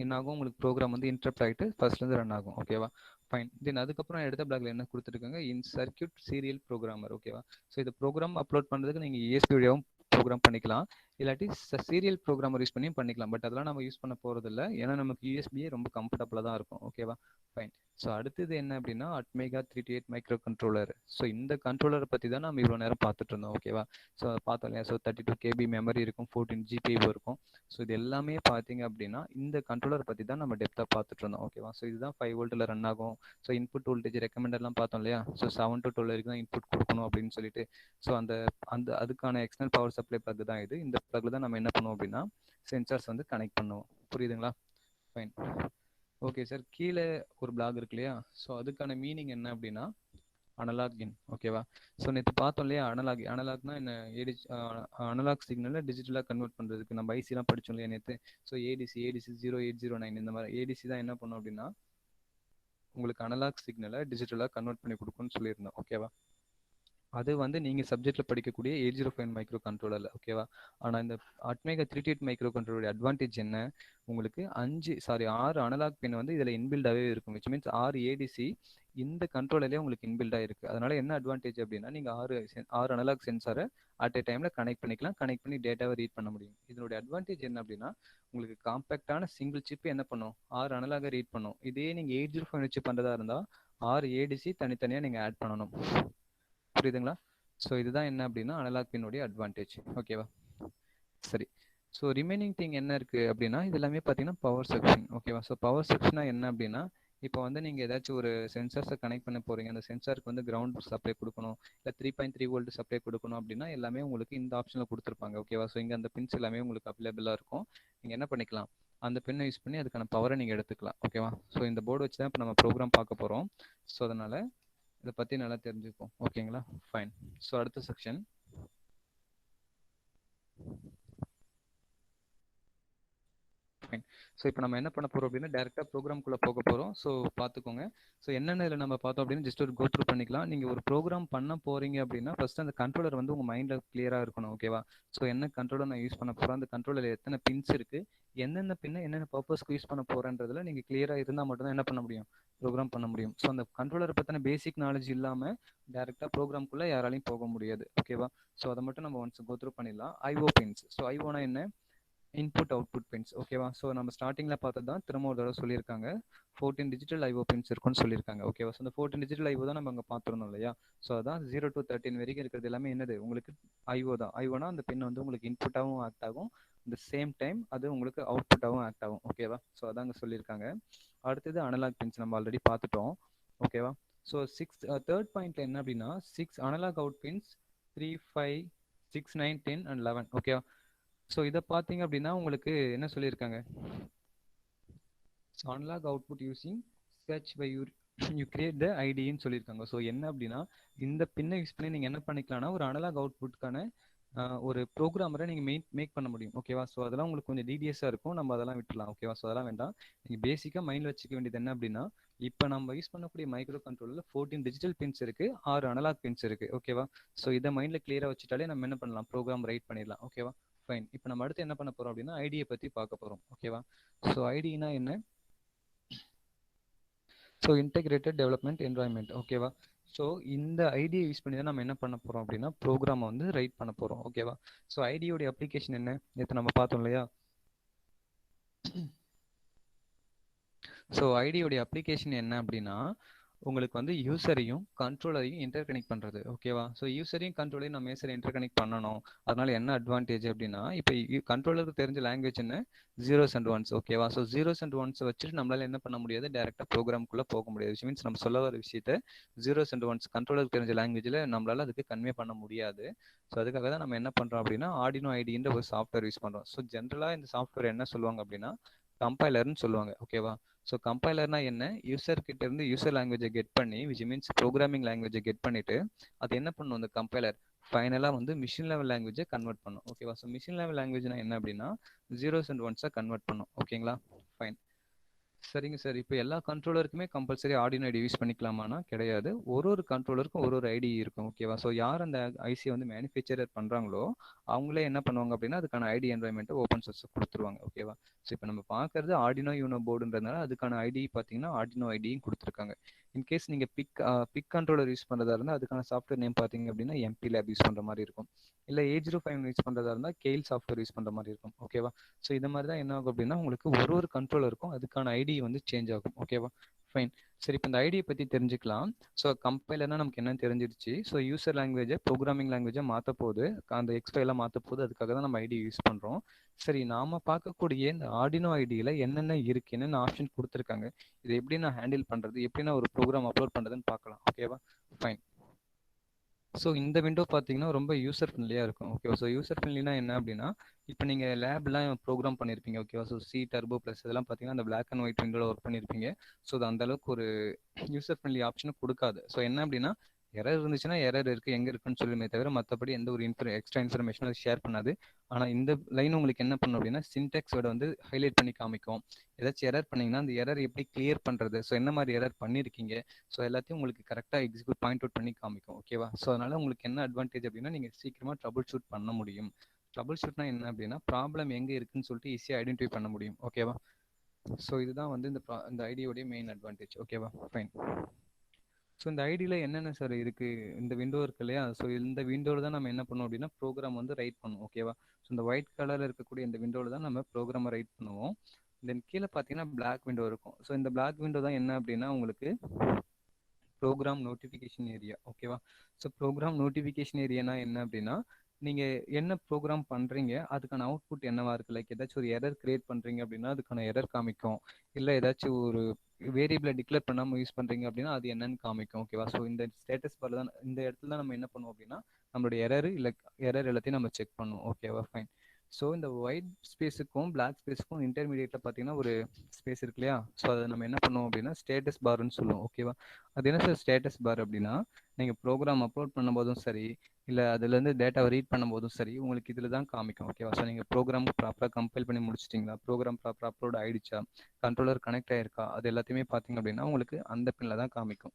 என்ன ஆகும், உங்களுக்கு ப்ரோக்ராம் வந்து இன்டரப்ட் ஆகிட்டு ஃபர்ஸ்ட்லேருந்து ரன் ஆகும். ஓகேவா, ஃபைன். தென் அதுக்கப்புறம் எடுத்த பிளாக்ல என்ன கொடுத்துருக்காங்க, இன் சர்க்யூட் சீரியல் ப்ரோக்ராமர். ஓகேவா, ஸோ இந்த ப்ரோக்ராம் அப்லோட் பண்ணுறதுக்கு நீங்கள் ESP வழியாகவும் ப்ரோக்ராம் பண்ணிக்கலாம், இல்லாட்டி சீரியல் ப்ரோக்ராமர் யூஸ் பண்ணியும் பண்ணிக்கலாம். பட் அதெல்லாம் நம்ம யூஸ் பண்ண போகிறது இல்லை, ஏன்னா நமக்கு USB ரொம்ப கம்ஃபர்டபுளாக தான் இருக்கும். ஓகேவா, ஃபைன். ஸோ அடுத்தது என்ன அப்படின்னா அட்மேகா 328 மைக்ரோ கண்ட்ரோலர். ஸோ இந்த கண்ட்ரோலரை பற்றி தான் நம்ம இவ்வளோ நேரம் பார்த்துட்டு இருந்தோம். ஓகேவா, ஸோ பார்த்தோம் இல்லையா, ஸோ 32 KB மெமரி இருக்கும், 14 GPU இருக்கும். ஸோ இது எல்லாமே பார்த்தீங்க அப்படின்னா இந்த கண்ட்ரோலர் பற்றி தான் நம்ம டெப்த்தாக பார்த்துட்டு இருந்தோம். ஓகேவா, ஸோ இதுதான் 5 வோல்ட்டில் ரன் ஆகும். ஸோ இன்புட் வோல்டேஜ் ரெக்கமெண்டர்லாம் பார்த்தோம் இல்லையா, ஸோ 7 to 12 வரைக்கும் தான் இன்புட் கொடுக்கணும் அப்படின்னு சொல்லிட்டு. ஸோ அந்த அந்த அதுக்கான எக்ஸ்டர்னல் பவர் சப்ளை பிளக் தான் இது. இந்த பிளக்ல தான் நம்ம என்ன பண்ணுவோம் அப்படின்னா சென்சார்ஸ் வந்து கனெக்ட் பண்ணுவோம். புரியுதுங்களா, ஃபைன். ஓகே சார், கீழே ஒரு பிளாக் இருக்கு இல்லையா, ஸோ அதுக்கான மீனிங் என்ன அப்படின்னா அனலாக் இன். ஓகேவா, ஸோ நேற்று பார்த்தோம் இல்லையா அனலாக்னா என்ன, அனலாக் சிக்னலை டிஜிட்டலாக கன்வெர்ட் பண்ணுறதுக்கு நம்ம ஐசிலாம் படித்தோம் இல்லையா நேற்று. ஸோ ஏடிசி 0809 இந்த மாதிரி ஏடிசி தான் என்ன பண்ணும் அப்படின்னா உங்களுக்கு அனலாக் சிக்னலை டிஜிட்டலாக கன்வெர்ட் பண்ணி கொடுக்கும்னு சொல்லியிருந்தோம். ஓகேவா, அது வந்து நீங்கள் சப்ஜெக்டில் படிக்கக்கூடிய 805 மைக்ரோ கண்ட்ரோலரில். ஓகேவா, ஆனால் இந்த அட்மேகா 328 மைக்ரோ கண்ட்ரோலருடைய அட்வான்டேஜ் என்ன, உங்களுக்கு 6 அனலாக் பின் வந்து இதில் இன்பில்டாகவே இருக்கும், விச் மீன்ஸ் 6 ஏடிசி இந்த கண்ட்ரோலர்லேயே உங்களுக்கு இன்பில்டாக இருக்குது. அதனால என்ன அட்வான்டேஜ் அப்படின்னா நீங்கள் 6 அனலாக் சென்சாரை அட் ஏ டைமில் கனெக்ட் பண்ணிக்கலாம், கனெக்ட் பண்ணி டேட்டாவை ரீட் பண்ண முடியும். இதனுடைய அட்வான்டேஜ் என்ன அப்படின்னா உங்களுக்கு காம்பேக்டான சிங்கிள் சிப் என்ன பண்ணும், 6 அனலாக ரீட் பண்ணும். இதே நீங்கள் 805 வச்சு பண்ணுறதா இருந்தால் 6 ஏடிசி தனித்தனியாக நீங்கள் ஆட் பண்ணணும். புரியுதுங்களா, ஸோ இதுதான் என்ன அப்படின்னா அனலாக் பின்னுடைய அட்வான்டேஜ். ஓகேவா, சரி. ஸோ ரிமைனிங் திங் என்ன இருக்குது அப்படின்னா இது எல்லாமே பார்த்தீங்கன்னா பவர் செக்ஷன். ஓகேவா, ஸோ பவர் செக்ஷனாக என்ன அப்படின்னா இப்போ வந்து நீங்கள் ஏதாச்சும் ஒரு சென்சார்ஸை கனெக்ட் பண்ண போகிறீங்க, அந்த சென்சாருக்கு வந்து கிரவுண்ட் சப்ளை கொடுக்கணும், இல்லை 3.3 வோல்ட் சப்ளை கொடுக்கணும் அப்படின்னா எல்லாமே உங்களுக்கு இந்த ஆப்ஷனில் கொடுத்துருப்பாங்க. ஓகேவா, ஸோ இங்கே அந்த பின்ஸ் எல்லாமே உங்களுக்கு அவைலபிளாக இருக்கும். நீங்கள் என்ன பண்ணிக்கலாம், அந்த பின்னை யூஸ் பண்ணி அதுக்கான பவரை நீங்கள் எடுத்துக்கலாம். ஓகேவா, ஸோ இந்த போர்டு வச்சு தான் இப்போ நம்ம ப்ரோக்ராம் பார்க்க போகிறோம். ஸோ அதனால் இதை பற்றி நல்லா தெரிஞ்சுப்போம். ஓகேங்களா, ஃபைன். ஸோ அடுத்த செக்ஷன் ஃபைன். ஸோ இப்போ நம்ம என்ன பண்ண போகிறோம் அப்படின்னா டேரெக்டாக ப்ரோக்ராம்குள்ளே போக போகிறோம். ஸோ பார்த்துக்கோங்க. ஸோ என்னென்ன இதில் நம்ம பார்த்தோம் அப்படின்னு ஜஸ்ட் ஒரு கோத்ரூ பண்ணிக்கலாம். நீங்கள் ஒரு ப்ரோக்ராம் பண்ண போகிறீங்க அப்படின்னா ஃபஸ்ட்டு அந்த கண்ட்ரோலர் வந்து உங்கள் மைண்டில் கிளியராக இருக்கணும். ஓகேவா, ஸோ என்ன கண்ட்ரோலர் நான் யூஸ் பண்ண போகிறேன், அந்த கண்ட்ரோலர் எத்தனை பின்ஸ் இருக்குது, என்னென்ன பின்ன என்னென்ன பர்பஸ்க்கு யூஸ் பண்ண போகிறேன்றதுல நீங்கள் கிளியராக இருந்தால் மட்டும்தான் என்ன பண்ண முடியும், ப்ரோக்ராம் பண்ண முடியும். ஸோ அந்த கண்ட்ரோலரை பற்றின பேசிக் நாலேஜ் இல்லாமல் டேரெக்டாக ப்ரோக்ராம்குள்ளே யாராலையும் போக முடியாது. ஓகேவா, ஸோ அதை மட்டும் நம்ம ஒன்ஸ் கோத்ரூ பண்ணிடலாம். IO pins. ஸோ ஐஓனா என்ன, இன்புட் அவுட்புட் பின்ஸ். ஓகேவா, ஸோ நம்ம ஸ்டார்டிங்கில் பார்த்தது தான் திரும்ப ஒரு தடவை சொல்லியிருக்காங்க, 14 டிஜிட்டல் ஐஓ பின்ஸ் இருக்குன்னு சொல்லியிருக்காங்க. ஓகேவா, ஸோ அந்த 14 டிஜிட்டல் ஐஓ தான் நம்ம அங்கே பார்த்துருந்தோம் இல்லையா. ஸோ அதான் 0 to 13 வரைக்கும் இருக்கிறது எல்லாமே என்னது உங்களுக்கு ஐஓ தான். ஐஓனா அந்த பின் வந்து உங்களுக்கு இன்புட்டாகவும் ஆக்ட் ஆகும், இந்த சேம் டைம் அது உங்களுக்கு அவுட்புட்டாகவும் ஆக்ட் ஆகும். ஓகேவா? ஸோ அதாங்க சொல்லியிருக்காங்க. அடுத்தது அனலாக் பின்ஸ் நம்ம ஆல்ரெடி பார்த்துட்டோம். ஓகேவா? ஸோ தேர்ட் பாயிண்ட்ல என்ன அப்படின்னா 6 அனலாக் அவுட் பின்ஸ் 3, 5, 6, 9, 10 அண்ட் 11. ஓகேவா? ஸோ இதை பார்த்தீங்க அப்படின்னா உங்களுக்கு என்ன சொல்லியிருக்காங்க, அனலாக் அவுட்புட் யூசிங் சர்ச் பை யூ கிரியேட் த ஐடின்னு சொல்லியிருக்காங்க. ஸோ என்ன அப்படின்னா இந்த பின்னை யூஸ் பண்ணி நீங்கள் என்ன பண்ணிக்கலாம்னா ஒரு அனலாக் அவுட்புட்கான ஒரு ப்ரோக்ராமரை நீங்கள் மேக் பண்ண முடியும். ஓகேவா? ஸோ அதெல்லாம் உங்களுக்கு கொஞ்சம் டிடிஎஸ்ஸாக இருக்கும், நம்ம அதெல்லாம் விட்டுலாம். ஓகேவா? ஸோ அதெல்லாம் வேண்டாம். நீங்கள் பேசிக்காக மைண்டில் வச்சுக்க வேண்டியது என்ன அப்படின்னா இப்போ நம்ம யூஸ் பண்ணக்கூடிய மைக்ரோ கண்ட்ரோலில் 14 டிஜிட்டல் பின்ஸ் இருக்குது, 6 அனலாக் பின்ஸ் இருக்குது. ஓகேவா? ஸோ இதை மைண்டில் கிளியராக வச்சுட்டாலே நம்ம என்ன பண்ணலாம், ப்ரோக்ராம் ரைட் பண்ணிடலாம். ஓகேவா? ஃபைன். இப்போ நம்ம அடுத்து என்ன பண்ண போகிறோம் அப்படின்னா ஐடியை பற்றி பார்க்க போகிறோம். ஓகேவா? ஸோ ஐடினா என்ன? So integrated development environment. ஓகேவா? ஸோ இந்த ஐடியை யூஸ் பண்ணி தான் நம்ம என்ன பண்ண போகிறோம் அப்படின்னா ப்ரோக்ராமை வந்து ரைட் பண்ண போகிறோம். ஓகேவா? ஸோ ஐடியோடைய அப்ளிகேஷன் என்ன நேற்று நம்ம பார்த்தோம் இல்லையா? ஸோ ஐடியோடைய அப்ளிகேஷன் என்ன அப்படின்னா உங்களுக்கு வந்து யூசரையும் கண்ட்ரோலரையும் இன்டர் கனெக்ட் பண்ணுறது. ஓகேவா? ஸோ யூசரையும் கண்ட்ரோலையும் நம்ம மேசரை இன்டர் கனெக்ட் பண்ணணும். அதனால என்ன அட்வான்டேஜ் அப்படின்னா இப்போ கண்ட்ரோலருக்கு தெரிஞ்ச லாங்குவேஜ் என்ன, ஜீரோஸ் அண்ட் ஒன்ஸ். ஓகேவா? ஸோ ஜீரோஸ் அண்ட் ஒன்ஸ் வச்சுட்டு நம்மளால என்ன பண்ண முடியாது, டேரெக்டாக ப்ரோக்ராம்குள்ளே போக முடியாது. விச் மீன்ஸ் நம்ம சொல்ல வர விஷயத்தை ஜீரோஸ் அண்ட் ஒன்ஸ் கண்ட்ரோலருக்கு தெரிஞ்ச லாங்குவேஜில் நம்மளால அதுக்கு கன்வே பண்ண முடியாது. ஸோ அதுக்காக தான் நம்ம என்ன பண்ணுறோம் அப்படின்னா ஆர்டினோ ஐடின்ற ஒரு சாஃப்ட்வேர் யூஸ் பண்ணுறோம். ஸோ ஜென்ரலாக இந்த சாஃப்ட்வேர் என்ன சொல்லுவாங்க அப்படின்னா கம்பைலர்னு சொல்லுவாங்க. ஓகேவா? ஸோ கம்பைலர்னா என்ன, யூசர் கிட்ட இருந்து யூசர் லாங்குவேஜை கெட் பண்ணி விச் மீன்ஸ் ப்ரோக்ராமிங் லாங்குவேஜை கெட் பண்ணிட்டு அது என்ன பண்ணும், அந்த கம்பைலர் ஃபைனலாக வந்து மிஷின் லெவல் லாங்குவேஜை கன்வெர்ட் பண்ணும். ஓகேவா? ஸோ மிஷின் லெவல் லாங்குவேஜ்னா என்ன அப்படின்னா ஜீரோஸ் அண்ட் ஒன்ஸை கன்வெர்ட் பண்ணும். ஓகேங்களா? ஃபைன். சரிங்க சார். இப்போ எல்லா கண்ட்ரோலருக்குமே கம்பல்சரி ஆர்டினோ ஐடி யூஸ் பண்ணிக்கலாமானா கிடையாது. ஒரு கண்ட்ரோலருக்கும் ஒரு ஐடி இருக்கும். ஓகேவா? ஸோ யார் அந்த ஐசியை வந்து மேனுஃபேக்சரர் பண்ணுறாங்களோ அவங்களே என்ன பண்ணுவாங்க அப்படின்னா அதுக்கான ஐடி என்வாயன்மெண்ட்டை ஓப்பன் சோர்ஸ் கொடுத்துருவாங்க. ஓகேவா? ஸோ இப்போ நம்ம பார்க்கறது ஆர்டினோ யூனோ போர்டுன்றதுனால அதுக்கான ஐடி பார்த்தீங்கன்னா ஆர்டினோ ஐடியும் கொடுத்துருக்காங்க. இன்கேஸ் நீங்கள் பிக் கண்ட்ரோலர் யூஸ் பண்ணுறதா இருந்தால் அதுக்கான சாஃப்ட்வேர் நேம் பார்த்தீங்க அப்படின்னா எம்பி லேப் யூஸ் பண்ணுற மாதிரி இருக்கும். இல்லை 8051 யூஸ் பண்ணுறதா இருந்தால் கெயில் சாஃப்ட்வேர் யூஸ் பண்ணுற மாதிரி இருக்கும். ஓகேவா? ஸோ இந்த மாதிரி தான் என்ன ஆகும் அப்படின்னா உங்களுக்கு ஒரு கண்ட்ரோலருக்கும் அதுக்கான ஐடி வந்து சேஞ்ச் ஆகும். ஓகேவா? ஃபைன். சரி, இப்போ இந்த ஐடியை பற்றி தெரிஞ்சுக்கலாம். ஸோ கம்பைலர்னா நமக்கு என்ன தெரிஞ்சிருச்சு. ஸோ யூசர் லாங்குவேஜை ப்ரோக்ராமிங் லாங்குவேஜை மாற்ற போகுது, அந்த எக்ஸ்பைலாம் மாற்ற போகுது, அதுக்காக தான் நம்ம ஐடி யூஸ் பண்ணுறோம். சரி, நாம பார்க்கக்கூடிய இந்த ஆர்டினோ ஐடியில் என்னென்ன இருக்குது, என்னென்ன ஆப்ஷன் கொடுத்துருக்காங்க, இதை எப்படி நான் ஹேண்டில் பண்ணுறது, எப்படி நான் ஒரு ப்ரோக்ராம் அப்லோட் பண்ணுறதுன்னு பார்க்கலாம். ஓகேவா? ஃபைன். ஸோ இந்த விண்டோ பார்த்தீங்கன்னா ரொம்ப யூசர் ஃப்ரெண்ட்லியாக இருக்கும். ஓகேவா? ஸோ யூசர் ஃப்ரெண்ட்லினா என்ன அப்படின்னா இப்போ நீங்கள் லேப்லாம் ப்ரோக்ராம் பண்ணியிருப்பீங்க. ஓகேவா? ஸோ சி டர்போ ப்ளஸ் இதெல்லாம் பார்த்தீங்கன்னா அந்த பிளாக் அண்ட் ஒயிட் விண்டோவில் ஒர்க் பண்ணியிருப்பீங்க. ஸோ அது அந்தளவுக்கு ஒரு யூசர் ஃப்ரெண்ட்லி ஆப்ஷனும் கொடுக்காது. ஸோ என்ன அப்படின்னா எரர் இருந்துச்சுன்னா எரர் இருக்குது எங்கே இருக்குன்னு சொல்லுமே தவிர மற்றபடி எந்த ஒரு எக்ஸ்ட்ரா இன்ஃபர்மேஷனும் அது ஷேர் பண்ணாது. ஆனால் இந்த லைன் உங்களுக்கு என்ன பண்ணும் அப்படின்னா சின்டெக்ஸோட வந்து ஹைலைட் பண்ணி காமிக்கும். ஏதாச்சும் எரர் பண்ணிங்கன்னா அந்த எரர் எப்படி கிளியர் பண்ணுறது, ஸோ என்ன மாதிரி எரர் பண்ணியிருக்கீங்க, ஸோ எல்லாத்தையும் உங்களுக்கு கரெக்டாக எக்ஸிக்யூட் பாயிண்ட் அவுட் பண்ணி காமிக்கும். ஓகேவா? ஸோ அதனால் உங்களுக்கு என்ன அட்வான்டேஜ் அப்படின்னா நீங்கள் சீக்கிரமாக ட்ரபிள் ஷூட் பண்ண முடியும். ட்ரபிள் ஷூட்னா என்ன அப்படின்னா ப்ராப்ளம் எங்கே இருக்குன்னு சொல்லிட்டு ஈஸியாக ஐடென்டிஃபை பண்ண முடியும். ஓகேவா? ஸோ இதுதான் வந்து இந்த ஐடியோடைய மெயின் அட்வான்டேஜ். ஓகேவா? ஃபைன். ஸோ இந்த ஐடியில் என்னென்ன சார் இருக்குது, இந்த விண்டோ இருக்கு இல்லையா? ஸோ இந்த விண்டோவில் தான் நம்ம என்ன பண்ணுவோம் அப்படின்னா ப்ரோக்ராம் வந்து ரைட் பண்ணுவோம். ஓகேவா? ஸோ இந்த ஒயிட் கலரில் இருக்கக்கூடிய இந்த விண்டோவில் தான் நம்ம ப்ரோக்ராமை ரைட் பண்ணுவோம். தென் கீழே பார்த்தீங்கன்னா பிளாக் விண்டோ இருக்கும். ஸோ இந்த பிளாக் விண்டோ தான் என்ன அப்படின்னா உங்களுக்கு ப்ரோக்ராம் நோட்டிஃபிகேஷன் ஏரியா. ஓகேவா? ஸோ ப்ரோக்ராம் நோட்டிஃபிகேஷன் ஏரியானா என்ன அப்படின்னா நீங்கள் என்ன ப்ரோக்ராம் பண்ணுறீங்க அதுக்கான அவுட்புட் என்னவா இருக்குது. லைக் ஏதாச்சும் ஒரு எரர் கிரியேட் பண்ணுறீங்க அப்படின்னா அதுக்கான எரர் காமிக்கும். இல்லை ஏதாச்சும் ஒரு வேரியபிளை டிக்ளேர் பண்ணாமல் யூஸ் பண்ணுறீங்க அப்படின்னா அது என்னன்னு காமிக்கும். ஓகேவா? ஸோ இந்த ஸ்டேட்டஸ் பார் தான், இந்த இடத்துல தான் நம்ம என்ன பண்ணுவோம் அப்படின்னா நம்மளுடைய எரர் எல்லாத்தையும் நம்ம செக் பண்ணுவோம். ஓகேவா? ஃபைன். ஸோ இந்த ஒயிட் ஸ்பேஸுக்கும் பிளாக் ஸ்பேஸுக்கும் இன்டர்மீடியேட்டில் பார்த்தீங்கன்னா ஒரு ஸ்பேஸ் இருக்கு இல்லையா? ஸோ அதை நம்ம என்ன பண்ணுவோம் அப்படின்னா ஸ்டேட்டஸ் பார்னு சொல்லுவோம். ஓகேவா? அது என்ன சார் ஸ்டேட்டஸ் பார் அப்படின்னா நீங்கள் ப்ரோக்ராம் அப்லோட் பண்ணும்போதும் சரி இல்லை அதுலேருந்து டேட்டாவை ரீட் பண்ணும்போதும் சரி உங்களுக்கு இதில் தான் காமிக்கும். ஓகேவா? ஸோ நீங்கள் ப்ரோக்ராம் ப்ராப்பராக கம்பைல் பண்ணி முடிச்சிட்டிங்களா, ப்ரோக்ராம் ப்ராப்பராக அப்லோட் ஆகிடுச்சா, கண்ட்ரோலர் கனெக்ட் ஆகிருக்கா, அது எல்லாத்தையுமே பார்த்தீங்க அப்படின்னா உங்களுக்கு அந்த பின்னில் தான் காமிக்கும்.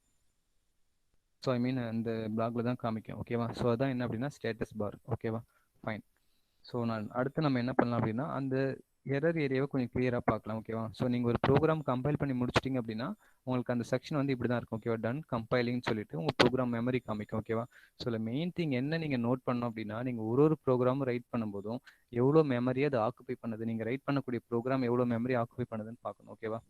ஸோ ஐ மீன் அந்த பிளாக்ல தான் காமிக்கும். ஓகேவா? ஸோ அதான் என்ன அப்படின்னா ஸ்டேட்டஸ் பார். ஓகேவா? ஃபைன். ஸோ நான் அடுத்து நம்ம என்ன பண்ணலாம் அப்படின்னா அந்த எரர் ஏரியாவை கொஞ்சம் கிளியராக பார்க்கலாம். ஓகேவா? ஸோ நீங்கள் ஒரு ப்ரோக்ராம் கம்பைல் பண்ணி முடிச்சிட்டிங்க அப்படின்னா உங்களுக்கு அந்த செக்ஷன் வந்து இப்படி தான் இருக்கும். ஓகேவா? டன் கம்பைலிங்னு சொல்லிட்டு உங்கள் ப்ரோக்ராம் மெமரி காமிக்கும். ஓகேவா? ஸோ இல்லை மெயின் திங் என்ன நீங்கள் நோட் பண்ணோம் அப்படின்னா நீங்கள் ஒரு ப்ரோக்ராமும் ரைட் பண்ணும்போதும் எவ்வளோ மெமரியை அது ஆக்குபை பண்ணுது, நீங்கள் ரைட் பண்ணக்கூடிய ப்ரோக்ராம் எவ்வளோ மெமரி ஆக்குபை பண்ணுதுன்னு பார்க்கணும். ஓகேவா?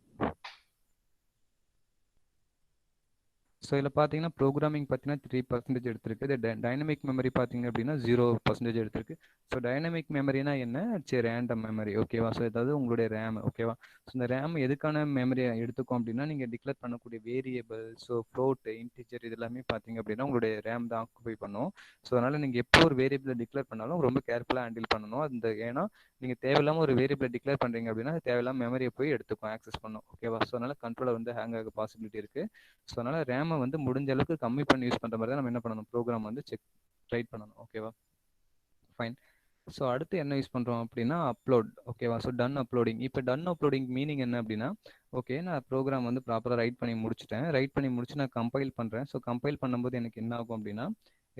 ஸோ இதில் பார்த்தீங்கன்னா ப்ரோக்ராமிங் பார்த்தீங்கன்னா 3% எடுத்திருக்கு. இது டைனமிக் மெமரி பார்த்தீங்க அப்படின்னா 0% எடுத்திருக்கு. ஸோ டைனமிக் மெமரினா என்ன? சரி, ரேண்டம் மெமரி, ஓகேவா? ஸோ ஏதாவது உங்களுடைய ரேம், ஓகேவா? ஸோ இந்த ரேம் எதுக்கான மெமரியை எடுத்துக்கோம் அப்படின்னா நீங்கள் டிக்ளேர் பண்ணக்கூடிய வேரியபிள், ஸோ ஃப்ளோட், இன்டிஜர், இது எல்லாமே பார்த்தீங்க அப்படின்னா உங்களுடைய ரேம் தான் ஆக்குபை பண்ணும். ஸோ அதனால் நீங்கள் எப்போ ஒரு வேரியபிளை டிக்ளேர் பண்ணாலும் ரொம்ப கேர்ஃபுல்லாக ஹேண்டில் பண்ணணும். அந்த ஏன்னா நீங்கள் தேவையில்லாமல் ஒரு வேரியபிளை டிக்ளேர் பண்ணுறீங்க அப்படின்னா தேவையில்லாமல் மெமரியை போய் எடுத்துக்கும், ஆக்சஸ் பண்ணும், ஓகேவா? ஸோ அதனால் கண்ட்ரோலர் வந்து ஹேங் ஆக பாசிபிலிட்டி இருக்குது. ஸோ அதனால் ரேமை வந்து முடிஞ்ச அளவுக்கு கம்மி பண்ணி யூஸ் பண்ணுற மாதிரி தான் நம்ம என்ன பண்ணணும், ப்ரோக்ராம் வந்து ரைட் பண்ணணும், ஓகேவா? ஃபைன். ஸோ அடுத்து என்ன யூஸ் பண்ணுறோம் அப்படின்னா அப்லோட், ஓகேவா? So done uploading. இப்போ டன் அப்லோடிங் மீனிங் என்ன அப்படின்னா, ஓகே நான் ப்ரோக்ராம் வந்து ப்ராப்பராக ரைட் பண்ணி முடிச்சுட்டேன். ரைட் பண்ணி முடிச்சு நான் கம்பைல் பண்ணுறேன். ஸோ கம்பைல் பண்ணும்போது எனக்கு என்ன ஆகும் அப்படின்னா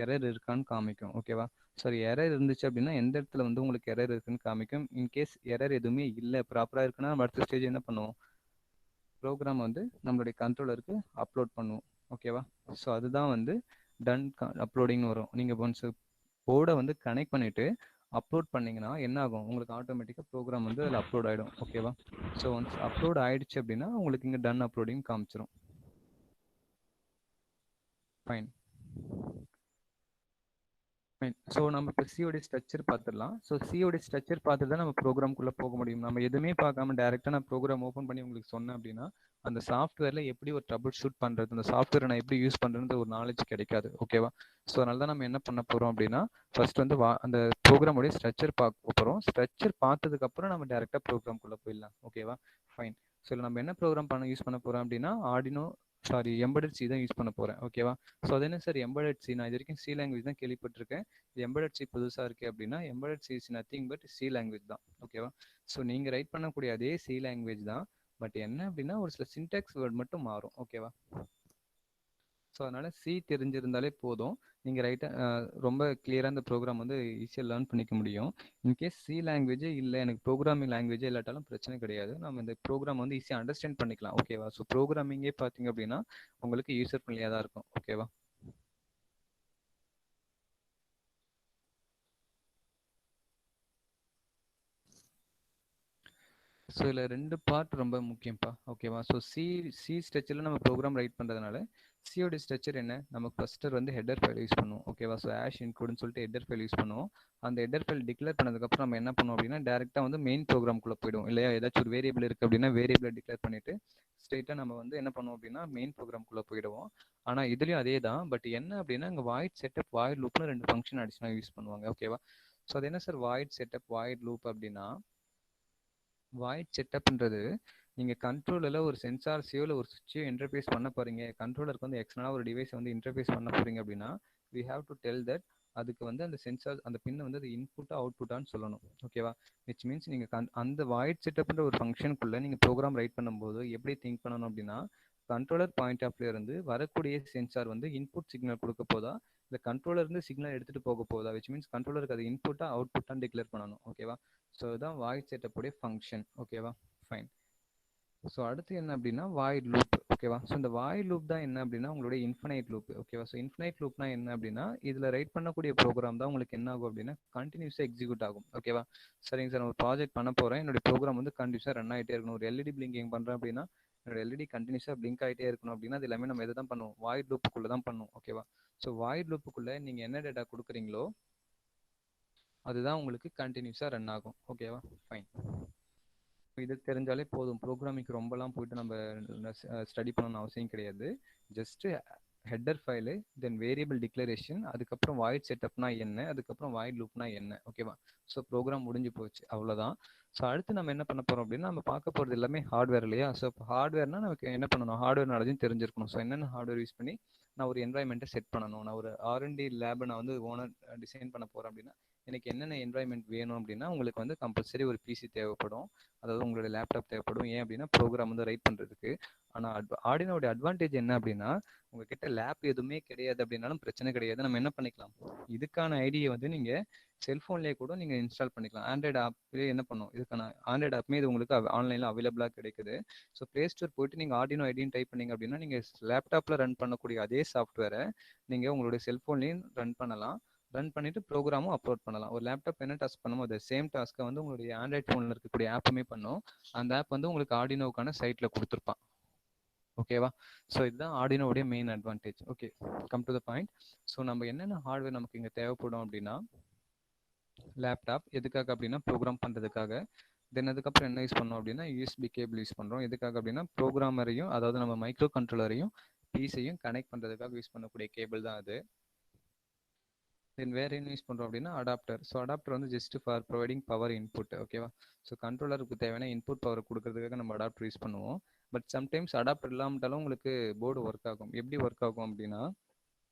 எரர் இருக்கான்னு காமிக்கும், ஓகேவா? சரி, எரர் இருந்துச்சு அப்படின்னா எந்த இடத்துல வந்து உங்களுக்கு எரர் இருக்குன்னு காமிக்கும். இன்கேஸ் எரர் எதுவுமே இல்லை, ப்ராப்பராக இருக்குன்னா நம்ம அடுத்த ஸ்டேஜ் என்ன பண்ணுவோம், ப்ரோக்ராம் வந்து நம்மளுடைய கண்ட்ரோலருக்கு அப்லோட் பண்ணுவோம், ஓகேவா? ஸோ அதுதான் வந்து டன் அப்லோடிங்னு வரும். நீங்கள் ஒன்ஸ் கோடை வந்து கனெக்ட் பண்ணிவிட்டு அப்லோட் பண்ணிங்கன்னா என்ன ஆகும், உங்களுக்கு ஆட்டோமேட்டிக்காக ப்ரோக்ராம் வந்து அதில் அப்லோட் ஆகிடும், ஓகேவா? ஸோ ஒன்ஸ் அப்லோட் ஆகிடுச்சு அப்படின்னா உங்களுக்கு இங்கே டன் அப்லோடிங் காமிச்சிரும். ஃபைன். ஸோ நம்ம இப்போ சிஓடி ஸ்ட்ரக்சர் பார்த்துடலாம். ஸோ சிஓடி ஸ்ட்ரக்சர் பார்த்துட்டு தான் நம்ம ப்ரோக்ராம்குள்ளே போக முடியும். நம்ம எதுவுமே பார்க்காம டேரெக்டாக நான் ப்ரோக்ராம் ஓப்பன் பண்ணி உங்களுக்கு சொன்னேன் அப்படின்னா அந்த சாஃப்ட்வேரில் எப்படி ஒரு ட்ரபிள் ஷூட் பண்ணுறது, அந்த சாஃப்ட்வேரை நான் எப்படி யூஸ் பண்ணுறது ஒரு நாலேஜ் கிடைக்காது, ஓகேவா? ஸோ அதனால தான் நம்ம என்ன பண்ண போகிறோம் அப்படின்னா ஃபர்ஸ்ட் வந்து அந்த ப்ரோக்ராமுடைய ஸ்ட்ரக்சர் பார்க்க போகிறோம். ஸ்ட்ரக்சர் பார்த்ததுக்கப்புறம் நம்ம டேரெக்டாக ப்ரோக்ராம்குள்ளே போயிடலாம், ஓகேவா? ஃபைன். ஸோ நம்ம என்ன ப்ரோக்ராம் யூஸ் பண்ண போகிறோம் அப்படின்னா எம்பெடட் சி தான் யூஸ் பண்ண போகிறேன், ஓகேவா? ஸோ அது என்ன சார் எம்பெடட் சி? நான் இது வரைக்கும் சி லாங்குவேஜ் தான் கேள்விப்பட்டிருக்கேன். எம்பெடட் சி புதுசாக இருக்குது அப்படின்னா embedded C is nothing but see language தான், ஓகேவா? ஸோ நீங்கள் ரைட் பண்ணக்கூடிய அதே சி லாங்குவேஜ் தான். பட் என்ன அப்படின்னா ஒரு சில சின்டாக்ஸ் வேர்ட் மட்டும் மாறும், ஓகேவா? ஸோ அதனால் சி தெரிஞ்சிருந்தாலே போதும், நீங்கள் ரொம்ப கிளியராக இந்த ப்ரோக்ராம் வந்து ஈஸியாக லேர்ன் பண்ணிக்க முடியும். இன்கேஸ் சி லாங்குவேஜே இல்லை, எனக்கு ப்ரோக்ராமிங் லாங்குவேஜே இல்லாட்டாலும் பிரச்சனை கிடையாது. நம்ம இந்த ப்ரோக்ராம் வந்து ஈஸியாக அண்டர்ஸ்டாண்ட் பண்ணிக்கலாம், ஓகேவா? ஸோ ப்ரோக்ராமிங்கே பார்த்தீங்க அப்படின்னா உங்களுக்கு யூசர் ஃப்ரெண்ட்லியாக தான் இருக்கும், ஓகேவா? ஸோ இதில் 2 பார்ட் ரொம்ப முக்கியம்ப்பா, ஓகேவா? ஸோ சி ஸ்ட்ரக்சரில் நம்ம ப்ரோக்ராம் ரைட் பண்ணுறதுனால சியோட ஸ்ட்ரக்சர் என்ன, நம்ம ஃபஸ்ட்டர் வந்து ஹெட்டர் ஃபைல் யூஸ் பண்ணுவோம், ஓகேவா? ஸோ ஆஷ் இன்க்ளூட்னு சொல்லிட்டு ஹெட்டர் ஃபைல் யூஸ் பண்ணுவோம். அந்த ஹெட்டர் ஃபைல் டிக்ளேர் பண்ணதுக்கப்புறம் நம்ம என்ன பண்ணுவோம் அப்படின்னா டேரெக்டாக வந்து மெயின் ப்ரோக்ராம்குள்ளே போய்டும், இல்லையா? ஏதாச்சும் ஒரு வேரியபிள் இருக்குது அப்படின்னா வேரியபிளை டிக்ளேர் பண்ணிவிட்டு ஸ்ட்ரெயிட்டாக நம்ம வந்து என்ன பண்ணுவோம் அப்படின்னா மெயின் ப்ரோக்ராம்குள்ளே போயிடுவோம். ஆனால் இதுலேயும் அதே தான். பட் என்ன அப்படின்னா இங்கே வாய்ட் செட்டப், வாய்ட் லூப்னு 2 ஃபங்க்ஷன் அடிஷனலாக யூஸ் பண்ணுவாங்க, ஓகேவா? ஸோ அது என்ன sir void setup, void loop அப்படின்னா வாய்ட் செட்டப்ன்றது நீங்கள் கண்ட்ரோலில் ஒரு சென்சார்ஸையோ இல்லை ஒரு சுவிட்சையோ இன்டர்ஃபேஸ் பண்ண போகிறீங்க, கண்ட்ரோலருக்கு வந்து எக்ஸ்டர்னலாக ஒரு டிவைஸை வந்து இன்டர்ஃபேஸ் பண்ண போகிறீங்க அப்படின்னா we have to tell that அதுக்கு வந்து அந்த சென்சார் அந்த பின்னை வந்து அது இன்புட்டாக அவுட்புட்டான்னு சொல்லணும், ஓகேவா? விச் மீன்ஸ் நீங்கள் அந்த வாய்ட் செட்டப்ன்ற ஒரு ஃபங்க்ஷனுக்குள்ளே நீங்கள் ப்ரோக்ராம் ரைட் பண்ணும்போது எப்படி திங்க் பண்ணணும் அப்படின்னா கண்ட்ரோலர் பாயிண்ட் ஆஃப் இருந்து வரக்கூடிய சென்சார் வந்து இன்புட் சிக்னல் கொடுக்க போதா இல்லை கண்ட்ரோலர் இருந்து சிக்னல் எடுத்துகிட்டு போக போதா, விச் மீன்ஸ் கண்ட்ரோலருக்கு அது இன்புட்டாக அவுட்புட்டான்னு டிக்ளேர் பண்ணணும், ஓகேவா? ஸோ இதுதான் வாய்ட் செட்டப்புடைய ஃபங்க்ஷன், ஓகேவா? ஃபைன். ஸோ அடுத்து என்ன அப்படின்னா வாய்ட் லூப், ஓகேவா? ஸோ இந்த வாய்ட் லூப் தான் என்ன அப்படின்னா உங்களுடைய இன்ஃபினைட் லூப், ஓகேவா? ஸோ இன்ஃபினைட் லூப்னா என்ன அப்படின்னா இதில் ரைட் பண்ணக்கூடிய ப்ரோக்ராம் தான் உங்களுக்கு என்ன ஆகும் அப்படின்னா கண்டினியூஸாக எக்ஸிக்யூட் ஆகும், ஓகேவா? சரிங்க சார், நான் ஒரு ப்ராஜெக்ட் பண்ண போகிறேன், என்னுடைய ப்ரோக்ராம் வந்து கண்டினியூஸாக ரன் ஆகிட்டே இருக்கணும். ஒரு எல்இடி பிளிங்கிங் பண்ணுறேன் அப்படின்னா என்னோட எல்இடி கண்டினியூஸாக பிளிங்க் ஆகிட்டே இருக்கணும் அப்படின்னா அது எல்லாமே நம்ம எதை தான் பண்ணுவோம், வாய்ட் லூப்புக்குள்ளே தான் பண்ணுவோம், ஓகேவா? ஸோ வாய்ட் லூப்புக்குள்ளே நீங்கள் என்ன டேட்டா கொடுக்குறீங்களோ அதுதான் உங்களுக்கு கண்டினியூஸாக ரன் ஆகும், ஓகேவா? ஃபைன். இது தெரிஞ்சாலே போதும், ப்ரோக்ராமிங்க்கு ரொம்பலாம் போயிட்டு நம்ம ஸ்டடி பண்ணணும்னு அவசியம் கிடையாது. ஜஸ்ட்டு ஹெட்டர் ஃபைலு, தென் வேரியபிள் டிக்ளரேஷன், அதுக்கப்புறம் வாய்ட் செட்டப்னா என்ன, அதுக்கப்புறம் வாய்ட் லூப்னா என்ன, ஓகேவா? ஸோ ப்ரோக்ராம் முடிஞ்சு போச்சு, அவ்வளோதான். ஸோ அடுத்து நம்ம என்ன பண்ண போகிறோம் அப்படின்னா நம்ம பார்க்க போகிறது எல்லாமே ஹார்ட்வேர், இல்லையா? ஸோ இப்போ ஹார்ட்வேர்னா நமக்கு என்ன பண்ணணும், ஹார்ட்வேர் நாலேஜும் தெரிஞ்சிருக்கணும். ஸோ என்னென்ன ஹார்ட்வேர் யூஸ் பண்ணி நான் ஒரு என்வாயன்மெண்ட்டை செட் பண்ணணும், நான் ஒரு ஆர்என்டி லேபை நான் வந்து ஓனர் டிசைன் பண்ண போகிறேன் அப்படின்னா எனக்கு என்னென்ன என்வாயன்மெண்ட் வேணும் அப்படின்னா உங்களுக்கு வந்து கம்பல்சரி ஒரு பிசி தேவைப்படும், அதாவது உங்களோட லேப்டாப் தேவைப்படும். ஏன் அப்படின்னா ப்ரோக்ராம் வந்து ரைட் பண்ணுறதுக்கு. ஆனால் ஆர்டினோட அட்வான்டேஜ் என்ன அப்படின்னா உங்ககிட்ட லேப் எதுவுமே கிடையாது அப்படின்னாலும் பிரச்சனை கிடையாது, நம்ம என்ன பண்ணிக்கலாம், இதுக்கான ஐடியை வந்து நீங்கள் செல்ஃபோன்லேயே கூட நீங்கள் இன்ஸ்டால் பண்ணிக்கலாம். ஆண்ட்ராய்டு ஆப்லேயே என்ன பண்ணும், இதுக்கான ஆண்ட்ராய்டு ஆப்மே இது உங்களுக்கு ஆன்லைனில் அவைலபிளாக கிடைக்குது. ஸோ ப்ளே ஸ்டோர் போயிட்டு நீங்கள் ஆர்டினோ ஐடின்னு டைப் பண்ணிங்க அப்படின்னா நீங்கள் லேப்டாப்பில் ரன் பண்ணக்கூடிய அதே சாஃப்ட்வேரை நீங்கள் உங்களுடைய செல்ஃபோன்லேயும் ரன் பண்ணலாம். ரன் பண்ணிட்டு ப்ரோக்ராமும் அப்லோட் பண்ணலாம். ஒரு லேப்டாப் என்ன டாஸ்க் பண்ணுமோ அது சேம் டாஸ்க்கை வந்து உங்களுடைய ஆண்ட்ராய்ட் ஃபோனில் இருக்கக்கூடிய ஆப்புமே பண்ணும். அந்த ஆப் வந்து உங்களுக்கு ஆர்டினோவுக்கான சைட்டில் கொடுத்துருப்பான். ஓகேவா? ஸோ இதுதான் ஆர்டினோடைய main advantage. Okay, come to the point. So நம்ம என்னென்ன ஹார்ட்வேர் நமக்கு இங்கே தேவைப்படும் அப்படின்னா, லேப்டாப் எதுக்காக அப்படின்னா ப்ரோக்ராம் பண்ணுறதுக்காக. தென் அதுக்கப்புறம் என்ன யூஸ் பண்ணோம் அப்படின்னா யூஎஸ்பி கேபிள் யூஸ் பண்ணுறோம். எதுக்காக அப்படின்னா ப்ரோக்ராமரையும், அதாவது நம்ம மைக்ரோ கண்ட்ரோலரையும் பிசியும் கனெக்ட் பண்ணுறதுக்காக யூஸ் பண்ணக்கூடிய கேபிள் தான் அது. தென் வேறு என்ன யூஸ் பண்ணுறோம் அப்படின்னா அடாப்டர். ஸோ அடாப்டர் வந்து just for providing power input. ஓகேவா? ஸோ கண்ட்ரோலருக்கு தேவையான இன்புட் பவர் கொடுக்கறதுக்காக நம்ம அடாப்டர் யூஸ் பண்ணுவோம். பட் சம்டைம்ஸ் அடாப்டர் இல்லாமட்டாலும் உங்களுக்கு போர்டு ஒர்க் ஆகும். எப்படி ஒர்க் ஆகும் அப்படின்னா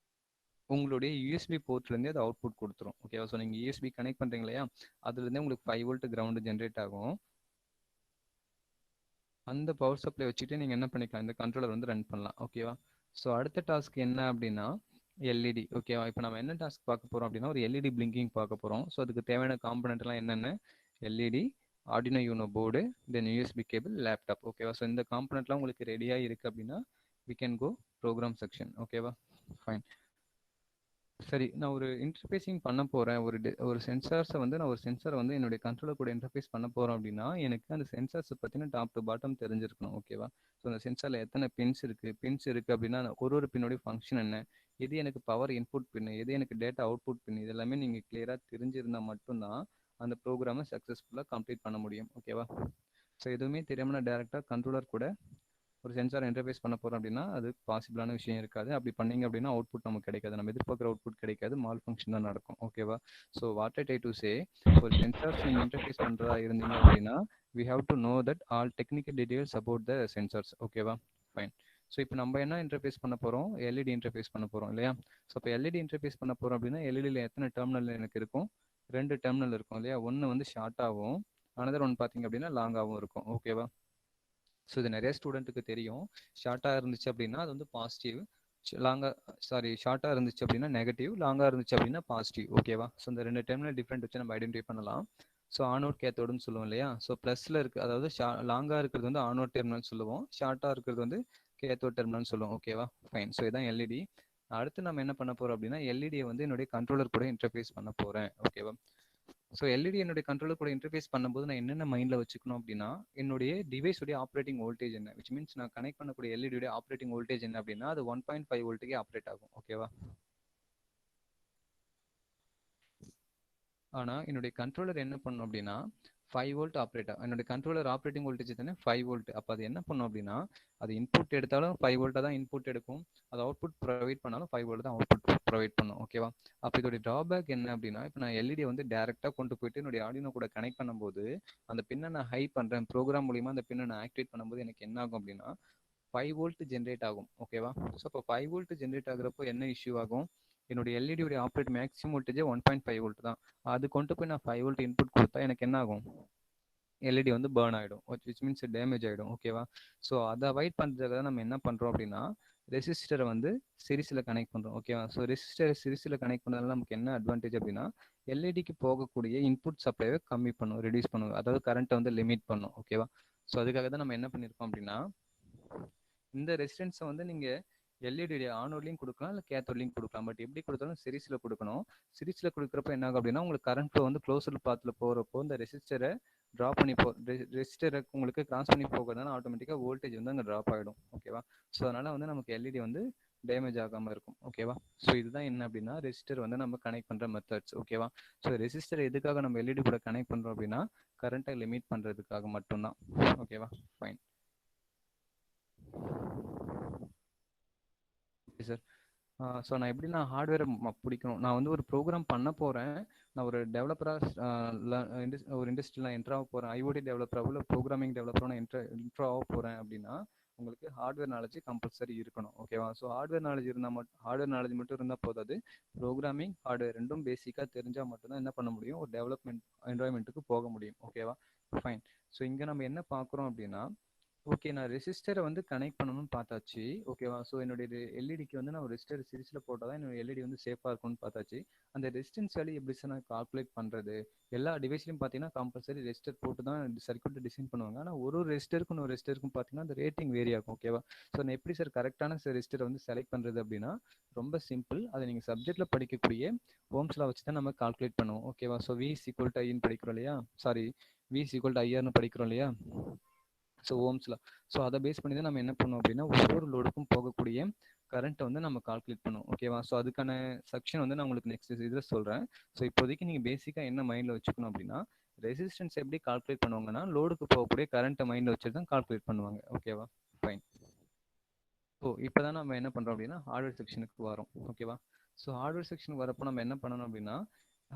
உங்களுடைய யூஎஸ்பி போர்ட்லேருந்தே அது அவுட்புட் கொடுத்துரும். ஓகேவா? ஸோ நீங்கள் யூஎஸ்பி கனெக்ட் பண்ணுறீங்க இல்லையா, அதுலேருந்தே உங்களுக்கு 5 வோல்ட் கிரவுண்டு ஜென்ரேட் ஆகும். அந்த பவர் சப்ளை வச்சுட்டு நீங்கள் என்ன பண்ணிக்கலாம், இந்த கண்ட்ரோலர் வந்து ரன் பண்ணலாம். ஓகேவா? ஸோ அடுத்த டாஸ்க் என்ன அப்படின்னா எல்இடி. ஓகேவா? இப்போ நம்ம என்ன டாஸ்க் பார்க்க போகிறோம் அப்படின்னா ஒரு எல்இடி பிளிங்கிங் பார்க்க போகிறோம். ஸோ அதுக்கு தேவையான காம்பனண்ட் எல்லாம் என்னென்ன, LED, Arduino Uno board, then USB cable, laptop. ஓகேவா? ஸோ இந்த காம்பனண்ட்லாம் உங்களுக்கு ரெடியாக இருக்குது அப்படின்னா we can go program section. ஓகேவா? ஃபைன். சரி, நான் ஒரு இன்டர்ஃபேஸிங் பண்ண போகிறேன். ஒரு சென்சார்ஸை வந்து நான் ஒரு சென்சாரை வந்து என்னுடைய கண்ட்ரோலர் கூட இன்டர்ஃபேஸ் பண்ண போகிறோம் அப்படின்னா எனக்கு அந்த சென்சார்ஸை பற்றின டாப் டு பாட்டம் தெரிஞ்சிருக்கணும். ஓகேவா? ஸோ அந்த சென்சாரில் எத்தனை பின்ஸ் இருக்குது அப்படின்னா ஒரு பின்னுடைய ஃபங்க்ஷன் என்ன, எது எனக்கு பவர் இன்புட் பின், எது எனக்கு டேட்டா அவுட்புட் பின், இதெல்லாமே நீங்கள் கிளியராக தெரிஞ்சிருந்தால் மட்டும்தான் அந்த ப்ரோக்ராமை சக்ஸஸ்ஃபுல்லாக கம்ப்ளீட் பண்ண முடியும். ஓகேவா? ஸோ எதுவுமே தெரியாமல் நான் டேரெக்டாக கண்ட்ரோலர் கூட ஒரு சென்சார் இன்டர்ஃபேஸ் பண்ண போகிறோம் அப்படின்னா அது பாசிபிளான விஷயம் இருக்காது. அப்படி பண்ணீங்க அப்படின்னா அவுட்புட் நமக்கு கிடைக்காது, நம்ம எதிர்பார்க்குற அவுட்புட் கிடைக்காது, மால் ஃபங்க்ஷன் தான் நடக்கும். ஓகேவா? So what I to say, ஒரு சென்சார்ஸ் நீங்கள் இன்டர்ஃபேஸ் பண்ணுறதா இருந்தீங்க அப்படின்னா we have to know that all technical details about the sensors. ஓகேவா? ஃபைன். ஸோ இப்போ நம்ம என்ன இன்டர்ஃபேஸ் பண்ண போகிறோம், எல்இடி இன்டர்ஃபேஸ் பண்ண போகிறோம் இல்லையா? ஸோ இப்போ எல்இடி இன்டர்ஃபேஸ் பண்ண போகிறோம் அப்படின்னா எல்இடியில் எத்தனை டெர்மினல் எனக்கு இருக்கும், 2 டெர்மினல் இருக்கும் இல்லையா? ஒன்று வந்து ஷார்ட்டாகவும் அனதர் ஒன்று பார்த்தீங்க அப்படின்னா லாங்காகவும் இருக்கும். ஓகேவா? ஸோ இது நிறைய ஸ்டூடெண்ட்டுக்கு தெரியும். ஷார்ட்டாக இருந்துச்சு அப்படின்னா அது வந்து பாசிட்டிவ், ஷார்ட்டாக இருந்துச்சு அப்படின்னா நெகட்டிவ், லாங்காக இருந்துச்சு அப்படின்னா பாசிட்டிவ். ஓகேவா? ஸோ இந்த 2 டெர்மினல் டிஃப்ரெண்ட் வச்சு நம்ம ஐடென்டிஃபை பண்ணலாம். ஸோ ஆனோட் கேத்தோடுன்னு சொல்லுவோம் இல்லையா? ஸோ ப்ளஸில் இருக்குது, அதாவது லாங்காக இருக்கிறது வந்து ஆனோட் டெர்மினல் சொல்லுவோம், ஷார்ட்டாக இருக்கிறது வந்து கேத்தோட் டெர்மினல் சொல்லுவோம். ஓகேவா? ஃபைன். ஸோ இதான் எல்இடி. அடுத்து நம்ம என்ன பண்ண போகிறோம் அப்படின்னா எல்இடியை வந்து என்னுடைய கண்ட்ரோலர் கூட இன்டர்ஃபேஸ் பண்ண போகிறேன். ஓகேவா? ஸோ எல்இடி என்னுடைய கண்ட்ரோலர் கூட இன்டர்ஃபேஸ் பண்ணும்போது நான் என்னென்ன மைண்டில் வச்சுக்கணும் அப்படின்னா என்னுடைய டிவைஸுடைய ஆப்ரேட்டிங் வோல்டேஜ் என்ன, விச் மீன்ஸ் நான் கனெக்ட் பண்ணக்கூடிய எல்இடியோட ஆப்ரேட்டிங் வோல்டேஜ் என்ன அப்படின்னா அது 1.5 வோல்ட்டுக்கே ஆப்ரேட் ஆகும். ஓகேவா? ஆனால் என்னுடைய கண்ட்ரோலர் என்ன பண்ணும் அப்படின்னா 5 வோல்ட் ஆப்ரேட் ஆகும். என்னுடைய கண்ட்ரோலர் ஆப்ரேட்டிங் வோல்டேஜ் தானே 5 வோல்ட். அப்போ அது என்ன பண்ணும் அப்படின்னா அது இன்புட் எடுத்தாலும் 5 வோல்ட்டாக தான் இன்புட் எடுக்கும், அது அவுட்புட் ப்ரொவைட் பண்ணாலும் 5 வோல்ட் தான் அவுட்புட் ப்ரொவைட் பண்ணும். ஓகேவா? அப்போ இதோடைய ட்ராபேக் என்ன அப்படின்னா இப்போ நான் எல்இடி வந்து டேரெக்டாக கொண்டு போயிட்டு என்னுடைய ஆர்டினோ கூட கனெக்ட் பண்ணும்போது அந்த பின்னை நான் ஹை பண்ணுறேன், ப்ரோக்ராம் மூலிமா அந்த பின்னை நான் ஆக்டிவேட் பண்ணும்போது எனக்கு என்ன ஆகும் அப்படின்னா 5 வோல்ட் ஜென்ரேட் ஆகும். ஓகேவா? ஸோ இப்போ 5 வோல்ட் ஜென்ரேட் ஆகுறப்போ என்ன இஷ்யூ ஆகும், என்னுடைய எல்இடியோட ஆப்ரேட் மேக்ஸிமம் வோல்டேஜே 1.5 வோல்ட் தான். அது கொண்டு போய் நான் 5 வோல்ட் இன்புட் கொடுத்தா எனக்கு என்ன ஆகும், எல்இடி வந்து பேர்ன் ஆகிடும், விச் மீன்ஸ் டேமேஜ் ஆகிடும். ஓகேவா? ஸோ அதை அவாய்ட் பண்ணுறதுக்காக நம்ம என்ன பண்ணுறோம் அப்படின்னா ரெசிஸ்டரை வந்து சீரிஸில் கனெக்ட் பண்ணுறோம். ஓகேவா? ஸோ ரெசிஸ்டரை சீரிஸில் கனெக்ட் பண்ணதால நமக்கு என்ன அட்வான்டேஜ் அப்படின்னா எல்இடிக்கு போகக்கூடிய இன்புட் சப்ளைவை கம்மி பண்ணும், ரெடியூஸ் பண்ணும், அதாவது கரண்ட்டை வந்து லிமிட் பண்ணும். ஓகேவா? ஸோ அதுக்காக தான் நம்ம என்ன பண்ணியிருக்கோம் அப்படின்னா இந்த ரெசிஸ்டன்ஸை வந்து நீங்கள் எல்இடி ஆனோட்லையும் கொடுக்கலாம் இல்லை கேத்தோட்லையும் கொடுக்கலாம். பட் எப்படி கொடுத்தாலும் சீரிஸில் கொடுக்கணும். சீரிஸில் கொடுக்குறப்ப என்ன ஆகும் அப்படின்னா உங்களுக்கு கரண்ட் ஃப்ளோ வந்து க்ளோசர் பாத்தில் போகிறப்போ இந்த ரெசிஸ்டரை ட்ராப் பண்ணி ரெசிஸ்டரை உங்களுக்கு கிராஸ் பண்ணி போகிறதுனால ஆட்டோமேட்டிக்காக வோல்டேஜ் வந்து அங்கே ட்ராப் ஆகிடும். ஓகேவா? ஸோ அதனால் வந்து நமக்கு எல்இடி வந்து டேமேஜ் ஆகாமல் இருக்கும். ஓகேவா? ஸோ இதுதான் என்ன அப்படின்னா ரெசிஸ்டர் வந்து நம்ம கனெக்ட் பண்ணுற மெத்தட்ஸ். ஓகேவா? ஸோ ரெசிஸ்டர் எதுக்காக நம்ம எல்இடி கூட கனெக்ட் பண்ணுறோம் அப்படின்னா கரண்ட்டை லிமிட் பண்ணுறதுக்காக மட்டும்தான். ஓகேவா? ஃபைன். Okay sir. ஸோ நான் எப்படி நான் ஹார்ட்வேரை பிடிக்கணும், நான் வந்து ஒரு ப்ரோக்ராம் பண்ண போகிறேன், நான் ஒரு டெவலப்பராக ஒரு இண்டஸ்ட்ரியில் நான் என்ட்ரு ஆக போகிறேன், ஐஓடி டெவலப்பராக இல்லை ப்ரோக்ராமிங் டெவலப்பராக நான் என்ட்ரு ஆக போகிறேன் அப்படின்னா உங்களுக்கு ஹார்ட்வேர் நாலேஜ் கம்பல்சரி இருக்கணும். ஓகேவா? ஸோ ஹார்ட்வேர் நாலேஜ் மட்டும் இருந்தால் போதாது, ப்ரோக்ராமிங் ஹார்ட்வேர் ரெண்டும் பேசிக்காக தெரிஞ்சால் மட்டும்தான் என்ன பண்ண முடியும், ஒரு டெவலப்மெண்ட் என்வாயன்மெண்ட்டுக்கு போக முடியும். ஓகேவா? ஃபைன். ஸோ இங்கே நம்ம என்ன பார்க்குறோம் அப்படின்னா ஓகே, நான் ரெசிஸ்டரை வந்து கனெக்ட் பண்ணணும்னு பார்த்தாச்சு. ஓகேவா? ஸோ என்னுடைய எல்இடிக்கு வந்து நான் ஒரு ரெசிஸ்டர் சீரிஸில் போட்டால் தான் என்னோட எல்இடி வந்து சேஃபாக இருக்கும்னு பார்த்தாச்சு. அந்த ரெசிஸ்டன்ஸ் வேல்யூ எப்படி சார் நான் கால்குலேட் பண்ணுறது, எல்லா டிவைஸ்லையும் பார்த்தீங்கன்னா கம்பல்சரி ரெசிஸ்டர் போட்டு தான் சர்க்யூட்டை டிசைன் பண்ணுவாங்க. ஆனால் ஒரு ரெசிஸ்டருக்கும் ஒரு ரெசிஸ்டருக்கும் பார்த்தீங்கன்னா அந்த ரேட்டிங் வேரி ஆகும். ஓகேவா? ஸோ நான் எப்படி சார் கரெக்டான ரெசிஸ்டரை வந்து செலக்ட் பண்ணுறது அப்படின்னா ரொம்ப சிம்பிள், அதை நீங்கள் சப்ஜெக்டில் படிக்கக்கூடிய ஓம்ஸ்லாம் வச்சு தான் நம்ம கால்குலேட் பண்ணுவோம். ஓகேவா? ஸோ V = I படிக்கிறோம் இல்லையா, சாரி V = IRன்னு படிக்கிறோம் இல்லையா? ஸோ ஓம்ஸ்ல. ஸோ அதை பேஸ் பண்ணி தான் நம்ம என்ன பண்ணோம் அப்படின்னா ஒவ்வொரு லோடுக்கும் போகக்கூடிய கரண்ட்டை வந்து நம்ம கால்குலேட் பண்ணுவோம். ஓகேவா? ஸோ அதுக்கான செக்ஷன் வந்து நான் உங்களுக்கு நெக்ஸ்ட் இதில் சொல்கிறேன். ஸோ இப்போதைக்கு நீங்கள் பேசிக்காக என்ன மைண்டில் வச்சுக்கணும் அப்படின்னா, ரெசிஸ்டன்ஸ் எப்படி கால்குலேட் பண்ணுவாங்கன்னா லோடுக்கு போகக்கூடிய கரண்ட்டை மைண்டில் வச்சு தான் கால்குலேட் பண்ணுவாங்க. ஓகேவா? ஃபைன். ஸோ இப்போ தான் நம்ம என்ன பண்ணுறோம் அப்படின்னா ஹார்ட்வேர் செக்ஷனுக்கு வரோம். ஓகேவா? ஸோ ஹார்ட்வேர் செக்ஷனுக்கு வரப்போ நம்ம என்ன பண்ணணும் அப்படின்னா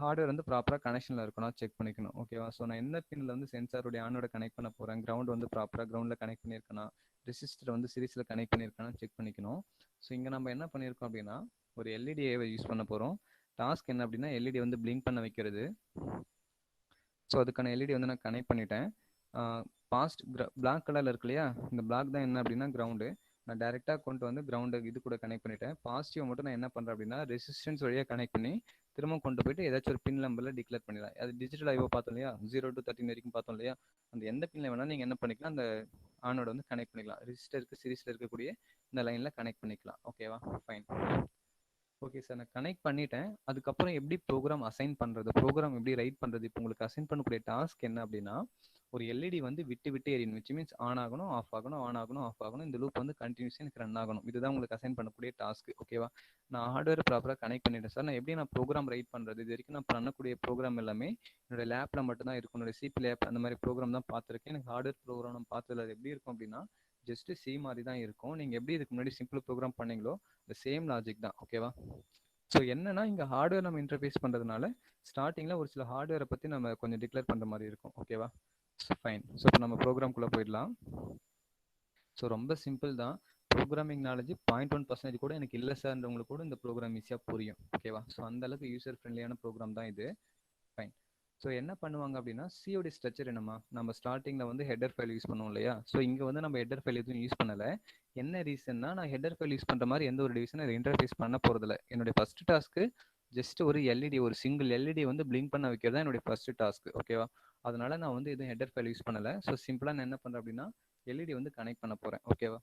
ஹார்ட்வேர் வந்து ப்ராப்பராக கனெக்ஷனில் இருக்கணும், செக் பண்ணிக்கணும். ஓகேவா? ஸோ நான் என்ன பின்னில் வந்து சென்சாரோடைய ஆனோட கனெக்ட் பண்ண போகிறேன், கிரவுண்ட் வந்து ப்ராப்பராக கிரவுண்டில் கனெக்ட் பண்ணியிருக்கேனா, ரெசிஸ்டர் வந்து சீரிஸில் கனெக்ட் பண்ணியிருக்கானா செக் பண்ணிக்கணும். ஸோ இங்கே நம்ம என்ன பண்ணியிருக்கோம் அப்படின்னா ஒரு எல்இடியை யூஸ் பண்ண போகிறோம். டாஸ்க் என்ன அப்படின்னா எல்இடி வந்து பிளிங்க் பண்ண வைக்கிறது. ஸோ அதுக்கான எல்இடி வந்து நான் கனெக்ட் பண்ணிட்டேன். பாஸ்ட் பிளாக் கலரில் இருக்கு இல்லையா, இந்த பிளாக் தான் என்ன அப்படின்னா கிரவுண்டு. நான் டேரெக்டாக கொண்டு வந்து கிரவுண்டு இது கூட கனெக்ட் பண்ணிட்டேன். பாசிட்டிவ் மட்டும் நான் என்ன பண்ணுறேன் அப்படின்னா ரெசிஸ்டன்ஸ் வழியாக கனெக்ட் பண்ணி திரும்ப கொண்டு போயிட்டு ஏதாச்சும் ஒரு பின் நம்பரில் டிக்ளேர் பண்ணிடலாம். அது டிஜிட்டல் ஐஓ பார்த்தோம் இல்லையா, 0 to 13 வரைக்கும் பார்த்தோம் இல்லையா, அந்த எந்த பின்னில் வேணால் நீங்கள் என்ன பண்ணிக்கலாம், அந்த ஆனோட வந்து கனெக்ட் பண்ணிக்கலாம். ரெசிஸ்டருக்கு சீரிஸில் இருக்கக்கூடிய இந்த லைனில் கனெக்ட் பண்ணிக்கலாம். ஓகேவா? ஃபைன். ஓகே சார், நான் கனெக்ட் பண்ணிட்டேன். அதுக்கப்புறம் எப்படி ப்ரோக்ராம் அசைன் பண்ணுறது, ப்ரோக்ராம் எப்படி ரைட் பண்ணுறது, இப்போ உங்களுக்கு அசைன் பண்ணக்கூடிய டாஸ்க் என்ன அப்படின்னா ஒரு எல்இடி வந்து விட்டு விட்டு எரியணும். விச் மீன்ஸ் ஆன் ஆகணும், ஆஃப் ஆகணும், ஆன் ஆகணும், ஆஃப் ஆகணும். இந்த லூப் வந்து கண்டினியூஸாக எனக்கு ரன் ஆகணும். இதுதான் உங்களுக்கு அசைன் பண்ணக்கூடிய டாஸ்க். ஓகேவா? நான் ஹார்ட்வேர் ப்ராப்பராக கனெக்ட் பண்ணிட்டேன் சார். நான் எப்படி நான் ப்ரோக்ராம் ரைட் பண்ணுறது, இது வரைக்கும் நான் பண்ணக்கூடிய ப்ரோக்ராம் எல்லாமே என்னோட லேப்பில் மட்டும் தான் இருக்கும். என்னோட சிபி லேப் அந்த மாதிரி ப்ரோக்ராம் தான் பார்த்துருக்கேன். எனக்கு ஹார்ட்வேர் ப்ரோக்ராம் நான் பார்த்ததில்ல. அது எப்படி இருக்கும் அப்படின்னா ஜஸ்ட் சி மாதிரி தான் இருக்கும். நீங்கள் எப்படி இதுக்கு முன்னாடி சிம்பிள் ப்ரோக்ராம் பண்ணீங்களோ இந்த சேம் லாஜிக் தான். ஓகேவா? ஸோ என்னன்னா இங்கே ஹார்ட்வேர் நம்ம இன்டர்ஃபேஸ் பண்ணுறதுனால ஸ்டார்டிங்கில் ஒரு சில ஹார்ட்வேரை பற்றி நம்ம கொஞ்சம் டிக்ளேர் பண்ணுற மாதிரி இருக்கும். ஓகேவா? ஃபைன். ஸோ இப்போ நம்ம ப்ரோக்ராம்குள்ளே போயிடலாம். ஸோ ரொம்ப சிம்பிள் தான். ப்ரோக்ராமிங் நாலேஜ் 0.1% கூட எனக்கு இல்லை சார்ன்றவங்களுக்கு கூட இந்த ப்ரோக்ராம் ஈஸியாக புரியும். ஓகேவா? ஸோ அந்தளவுக்கு யூசர் ஃப்ரெண்ட்லியான ப்ரோக்ராம் தான் இது. ஃபைன். ஸோ என்ன பண்ணுவாங்க அப்படின்னா சிஓடி ஸ்ட்ரக்சர் என்னமா, நம்ம ஸ்டார்டிங்கில் வந்து ஹெடர் ஃபைல் யூஸ் பண்ணுவோம் இல்லையா, ஸோ இங்கே வந்து நம்ம ஹெடர் ஃபைல் எதுவும் யூஸ் பண்ணலை. என்ன ரீசன்னா நான் ஹெடர் ஃபைல் யூஸ் பண்ணுற மாதிரி எந்த ஒரு டிவிஷனும் அதை இன்டர்ஃபேஸ் பண்ண போகிறதில்ல. என்னுடைய ஃபர்ஸ்ட் டாஸ்க்கு ஜஸ்ட் ஒரு எல்இடி, ஒரு சிங்கிள் எல்இடி வந்து பிளிங்க் பண்ண வைக்கிறது தான் என்னுடைய ஃபர்ஸ்ட் டாஸ்க். ஓகேவா? அதனால நான் வந்து எதுவும் ஹெடர் ஃபைல் யூஸ் பண்ணலை. ஸோ சிம்பிளாக நான் என்ன பண்ணுறேன் அப்படின்னா எல்இடி வந்து கனெக்ட் பண்ண போகிறேன். ஓகேவா?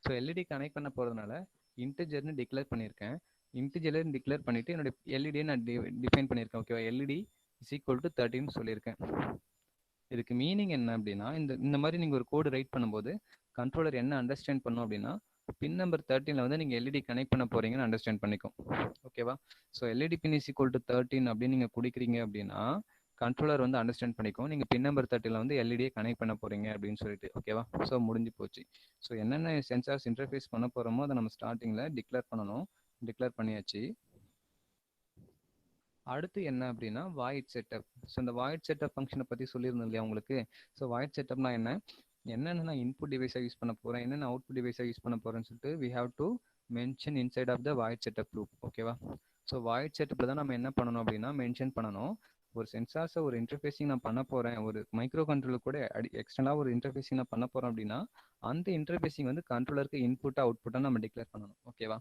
ஸோ எல்இடி கனெக்ட் பண்ண போகிறதுனால இன்டிஜர்னு டிக்ளேர் பண்ணியிருக்கேன். இன்டிஜர்னு டிக்ளேர் பண்ணிவிட்டு என்னுடைய எல்இடியை நான் டிஃபைன் பண்ணியிருக்கேன். ஓகேவா? எல்இடி இஸ் ஈக்குவல் டு 13 சொல்லியிருக்கேன். இதுக்கு மீனிங் என்ன அப்படின்னா இந்த மாதிரி நீங்கள் ஒரு கோடு ரைட் பண்ணும்போது கண்ட்ரோலர் என்ன அண்டர்ஸ்டாண்ட் பண்ணும் அப்படின்னா பின் நம்பர் 13ல வந்து நீங்கள் எல்இடி கனெக்ட் பண்ண போறீங்கன்னு அண்டர்ஸ்டாண்ட் பண்ணிக்கும். ஓகேவா? So LED pin is equal to 13 அப்படின்னு நீங்கள் குடிக்கிறீங்க அப்படின்னா கண்ட்ரோலர் வந்து அண்டர்ஸ்டாண்ட் பண்ணிக்கும் நீங்கள் பின் நம்பர் 13ல வந்து எல்இடியை கனெக்ட் பண்ண போறீங்க அப்படின்னு சொல்லிட்டு. ஓகேவா? ஸோ முடிஞ்சு போச்சு. ஸோ என்னென்ன சென்சார்ஸ் இன்டர்ஃபேஸ் பண்ண போகிறோமோ அதை நம்ம ஸ்டார்டிங்கில் டிக்ளேர் பண்ணணும். டிக்ளேர் பண்ணியாச்சு. அடுத்து என்ன அப்படின்னா வாய்ட் செட்டப். ஸோ இந்த வாய்ட் செட்டப் ஃபங்க்ஷனை பற்றி சொல்லியிருந்தோம் இல்லையா உங்களுக்கு. ஸோ வாய்ட் செட்டப்னா என்னென்ன நான் இன்புட் டிவைஸாக யூஸ் பண்ண போகிறேன், என்னென்ன அவுட்புட் டிவைஸாக யூஸ் பண்ண போகிறேன்னு சொல்லிட்டு we have to mention inside of the void setup loop. ஓகேவா? ஸோ வாய்ட் செட்டப்பில் தான் நம்ம என்ன பண்ணணும் அப்படின்னா மென்ஷன் பண்ணணும். ஒரு சென்சார்ஸை ஒரு இன்டர்ஃபேஸிங் நான் பண்ண போகிறேன், ஒரு மைக்ரோ கண்ட்ரோலர் கூட எக்ஸ்டர்னலாக ஒரு இன்டர்ஃபேஸிங் நான் பண்ண போகிறேன் அப்படின்னா அந்த இன்டர்ஃபேஸிங் வந்து கண்ட்ரோலருக்கு இன்புட்டாக அவுட்புட்டாக நம்ம டிக்ளேர் பண்ணணும். ஓகேவா?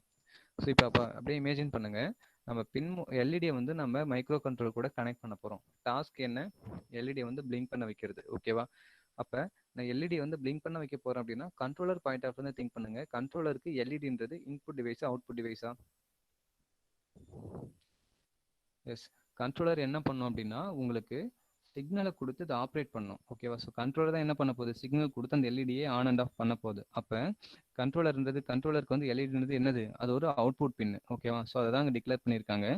ஸோ இப்போ அப்படியே இமேஜின் பண்ணுங்க, நம்ம எல்இடியை வந்து நம்ம மைக்ரோ கண்ட்ரோல் கூட கனெக்ட் பண்ண போகிறோம். டாஸ்க் என்ன, எல்இடியை வந்து பிளிங்க் பண்ண வைக்கிறது. ஓகேவா? அப்போ நான் எல்இடி வந்து பிளிங்க் பண்ண வைக்க போகிறேன் அப்படின்னா கண்ட்ரோலர் பாயிண்ட் ஆஃப் வந்து திங்க் பண்ணுங்க. கண்ட்ரோலருக்கு எல்இடின்றது இன்புட் டிவைஸா அவுட்புட் டிவைஸா? எஸ். கண்ட்ரோலர் என்ன பண்ணும் அப்படின்னா உங்களுக்கு சிக்னலை கொடுத்து அதை ஆப்ரேட் பண்ணும். ஓகேவா? ஸோ கண்ட்ரோலர் தான் என்ன பண்ண போகுது, சிக்னல் கொடுத்து அந்த எல்இடியை ஆன் அண்ட் ஆஃப் பண்ண போகுது. அப்போ கண்ட்ரோலருக்கு வந்து எல்இடின்றது என்னது, அது ஒரு அவுட்புட் பின். ஓகேவா? ஸோ அதை தான் அங்கே டிக்ளேர் பண்ணியிருக்காங்க.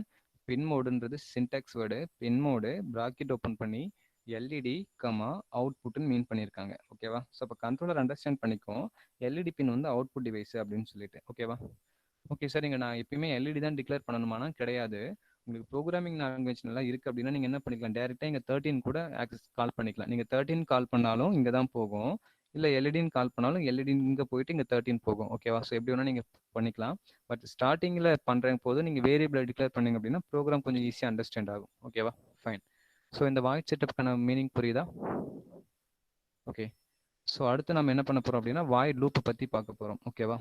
பின் மோடுன்றது syntax word. Pin mode bracket open பண்ணி எல்இடி அவுட்புட்னு மீன் பண்ணியிருக்காங்க. ஓகேவா? ஸோ அப்போ கண்ட்ரோலர் அண்டர்ஸ்டாண்ட் பண்ணிக்கும் எல்இடி பின் வந்து அவுட்புட் டிவைஸ் அப்படின்னு சொல்லிட்டு. ஓகேவா? ஓகே சார், இங்கே நான் எப்பயுமே எல்இடி தான் டிக்ளேர் பண்ணணுமானா கிடையாது. உங்களுக்கு ப்ரோக்ராமிங் லாங்குவேஜ் நல்லா இருக்குது அப்படின்னா நீங்கள் என்ன பண்ணிக்கலாம், டேரெக்டாக இங்கே 13 கூட ஆக்சஸ் கால் பண்ணிக்கலாம். நீங்கள் 13 கால் பண்ணாலும் இங்கே தான் போகும், இல்லை எல்இடின்னு கால் பண்ணாலும் எல்இடி இங்கே போயிட்டு இங்கே 13 போகும். ஓகேவா? ஸோ எப்படி வேணால் நீங்கள் பண்ணிக்கலாம். பட் ஸ்டார்டிங்கில் பண்ணுற போது நீங்கள் வேரியபிளை டிக்ளேர் பண்ணீங்க அப்படின்னா ப்ரோக்ராம் கொஞ்சம் ஈஸியாக அண்டர்ஸ்டாண்ட் ஆகும். ஓகேவா? ஃபைன். ஸோ இந்த வாய்ட் செட்டப்க்கான மீனிங் புரியுதா? ஓகே. ஸோ அடுத்து நம்ம என்ன பண்ண போகிறோம் அப்படின்னா வாய்ட் லூப்பை பற்றி பார்க்க போகிறோம். ஓகேவா?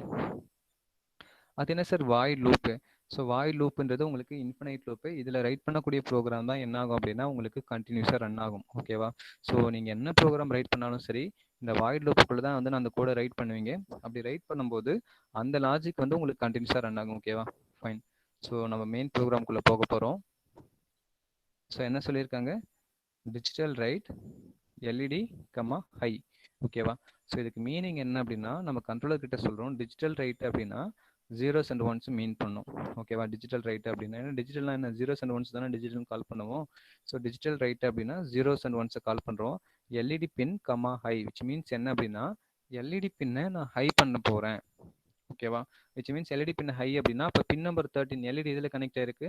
அது என்ன sir void loop? So void லூப்புன்றது உங்களுக்கு இன்ஃபினைட் லூப்பு. இதில் ரைட் பண்ணக்கூடிய ப்ரோக்ராம் தான் என்ன ஆகும் அப்படின்னா உங்களுக்கு கண்டினியூஸாக ரன் ஆகும். ஓகேவா? ஸோ நீங்கள் என்ன ப்ரோக்ராம் ரைட் பண்ணாலும் சரி இந்த வாய்ட் லூப்புக்குள்ளே தான் வந்து நான் அந்த கோடை ரைட் பண்ணுவீங்க. அப்படி ரைட் பண்ணும்போது அந்த லாஜிக் வந்து உங்களுக்கு கண்டினியூஸாக ரன் ஆகும். ஓகேவா? ஃபைன். ஸோ நம்ம மெயின் ப்ரோக்ராம்குள்ளே போக போகிறோம். ஸோ என்ன சொல்லியிருக்காங்க, டிஜிட்டல் ரைட் எல்இடி ஹை. ஓகேவா? ஸோ இதுக்கு மீனிங் என்ன அப்படின்னா நம்ம கண்ட்ரோலர் கிட்ட சொல்கிறோம் டிஜிட்டல் ரைட் அப்படின்னா ஜீரோஸ் அண்ட் ஒன்ஸ் மீன் பண்ணும். ஓகேவா? டிஜிட்டல் ரைட் அப்படின்னா ஏன்னா டிஜிட்டல்னா என்ன ஜீரோஸ் அண்ட் ஒன்ஸ் தானே டிஜிட்டல் கால் பண்ணுவோம். ஸோ டிஜிட்டல் ரைட் அப்படின்னா ஜீரோஸ் அண்ட் ஒன்ஸை கால் பண்ணுறோம். LED pin comma high which means என்ன அப்படின்னா எல்இடி பின்னை நான் ஹை பண்ண போகிறேன். ஓகேவா? Which means LED pin high அப்படின்னா அப்போ பின் நம்பர் 13 எல்இடி இதில் கனெக்ட் ஆயிருக்கு,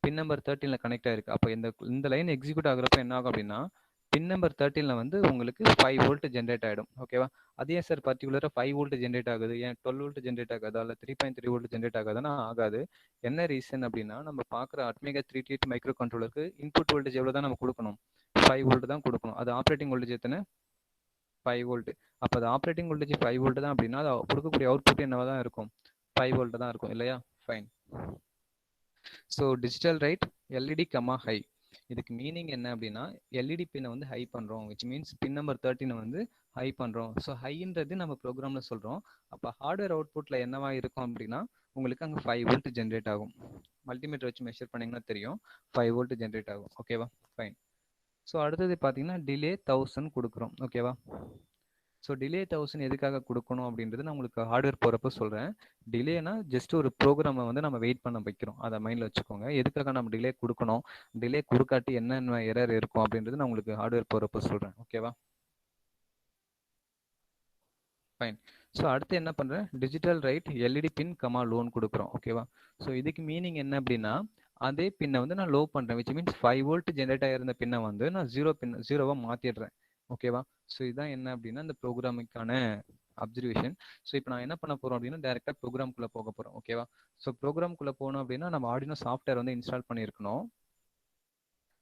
பின் நம்பர் 13ல கனெக்ட் ஆயிருக்கு. அப்போ இந்த லைன் எக்ஸிக்யூட் ஆகுறப்ப என்ன ஆகும் அப்படின்னா பின் நம்பர் 13ல வந்து உங்களுக்கு 5 வோல்ட் ஜென்ரேட் ஆகிடும். ஓகேவா? அதே சார் பர்டிகுலராக 5 வோல்ட் ஜென்ரேட் ஆகுது, ஏன் 12 வோல்ட் ஜென்ரேட் ஆகாதா இல்லை 3.3 வோல்ட் ஜென்ரேட் ஆகாதுன்னா ஆகாது. என்ன ரீசன் அப்படின்னா நம்ம பார்க்குற அட்மேகா 338 மைக்ரோ கண்ட்ரோலருக்கு இன்புட் வோல்டேஜ் எவ்வளோ தான் நம்ம கொடுக்கணும், 5 வோல்ட் தான் கொடுக்கணும். அது ஆப்ரேட்டிங் வோல்டேஜ் எத்தனை, 5 வோல்ட். அப்போ அது ஆப்ரேட்டிங் வோல்டேஜ் 5 வோல்ட் தான் அப்படின்னா அது கொடுக்கக்கூடிய அவுட்புட் என்னவா தான் இருக்கும், 5 வோல்ட் தான் இருக்கும் இல்லையா? Fine. So digital write LED comma high இதுக்கு மீனிங் என்ன அப்படின்னா எல்இடி பின்னை வந்து ஹை பண்ணுறோம் விச் மீன்ஸ் பின் நம்பர் 13 வந்து ஹை பண்ணுறோம். ஸோ ஹைன்றது நம்ம ப்ரோக்ராமில் சொல்கிறோம். அப்போ ஹார்ட்வேர் அவுட்புட்டில் என்னவா இருக்கும் அப்படின்னா உங்களுக்கு அங்கே 5 வோல்ட் ஜென்ரேட் ஆகும். மல்டிமீட்டர் வச்சு மெஷர் பண்ணிங்கன்னா தெரியும் 5 வோல்ட் ஜென்ரேட் ஆகும். ஓகேவா? ஃபைன். ஸோ அடுத்தது பார்த்தீங்கன்னா டிலே 1000 கொடுக்குறோம். ஓகேவா? ஸோ டிலே 1000 எதுக்காக கொடுக்கணும் அப்படின்றது நான் உங்களுக்கு ஹார்ட்வேர் போகிறப்ப சொல்கிறேன். டிலேனா ஜஸ்ட் ஒரு ப்ரோக்ராமை வந்து நம்ம வெயிட் பண்ண வைக்கிறோம், அதை மைண்டில் வச்சுக்கோங்க. எதுக்காக நம்ம டிலே கொடுக்கணும், டிலே கொடுக்காட்டி என்னென்ன எரர் இருக்கும் அப்படின்றது நான் உங்களுக்கு ஹார்ட்வேர் போகிறப்ப சொல்கிறேன். ஓகேவா? ஃபைன். ஸோ அடுத்து என்ன பண்ணுறேன், digital write LED pin comma loan கொடுக்குறோம். ஓகேவா? ஸோ இதுக்கு மீனிங் என்ன அப்படின்னா அதே பின்னை வந்து நான் லோ பண்ணுறேன் விச் மீன்ஸ் 5 வோல்ட் ஜென்ரேட் ஆகிருந்த பின்னை வந்து நான் ஜீரோவாக மாற்றிடுறேன். ஓகேவா? ஸோ இதுதான் என்ன அப்படின்னா இந்த ப்ரோக்ராமுக்கான அப்சர்வேஷன். ஸோ இப்போ நான் என்ன பண்ண போகிறோம் அப்படின்னா டேரெக்டாக ப்ரோக்ராம்குள்ளே போக போகிறோம். ஓகேவா? ஸோ ப்ரோக்ராம்குள்ளே போகணும் அப்படின்னா நம்ம ஆர்டினோ சாஃப்ட்வேர் வந்து இன்ஸ்டால் பண்ணியிருக்கணும்.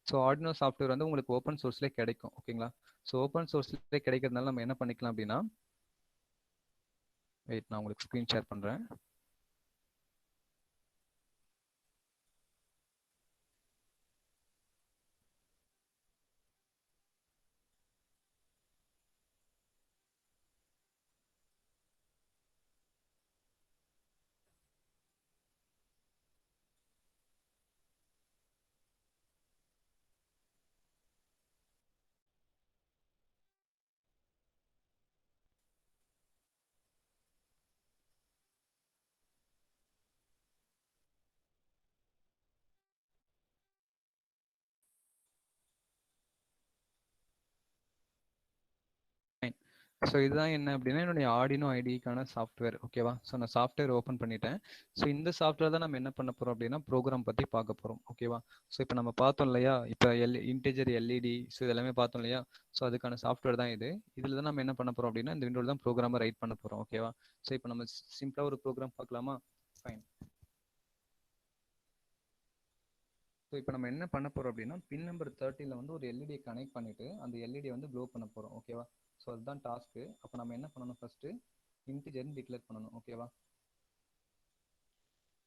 ஸோ ஆர்டினோ சாஃப்ட்வேர் வந்து உங்களுக்கு ஓப்பன் சோர்ஸ்லேயே கிடைக்கும். ஓகேங்களா? ஸோ ஓப்பன் சோர்ஸ்லேயே கிடைக்கிறதுனால நம்ம என்ன பண்ணிக்கலாம் அப்படின்னா வெயிட் நான் உங்களுக்கு ஸ்க்ரீன் ஷேர் பண்ணுறேன். ஸோ இதுதான் என்ன அப்படின்னா என்னுடைய ஆர்டினோ ஐடிக்கான சாஃப்ட்வேர். ஓகேவா? ஸோ நான் சாஃப்ட்வேர் ஓப்பன் பண்ணிட்டேன். ஸோ இந்த சாஃப்ட்வேர் தான் நம்ம என்ன பண்ண போகிறோம் அப்படின்னா ப்ரோக்ராம் பற்றி பார்க்க போகிறோம். ஓகேவா? ஸோ இப்போ நம்ம பார்த்தோம் இல்லையா, இப்போ இன்டெஜர் எல்இடி ஸோ இதெல்லாமே பார்த்தோம் இல்லையா. ஸோ அதுக்கான சாஃப்ட்வேர் தான் இது. இதில் தான் நம்ம என்ன பண்ண போகிறோம் அப்படின்னா இந்த விண்டோவில் தான் ப்ரோக்ராமை ரைட் பண்ண போகிறோம். ஓகேவா? ஸோ இப்போ நம்ம சிம்பிளாக ஒரு ப்ரோக்ராம் பார்க்கலாமா? ஃபைன். ஸோ இப்போ நம்ம என்ன பண்ண போகிறோம் அப்படின்னா பின் நம்பர் 13ல வந்து ஒரு எல்இடியை கனெக்ட் பண்ணிவிட்டு அந்த எல்இடியை வந்து க்ளோ பண்ண போகிறோம். ஓகேவா? ஸோ அதுதான் டாஸ்க்கு. அப்போ நம்ம என்ன பண்ணணும், ஃபஸ்ட்டு இன்டிஜர்னு டிக்ளேர் பண்ணணும். ஓகேவா?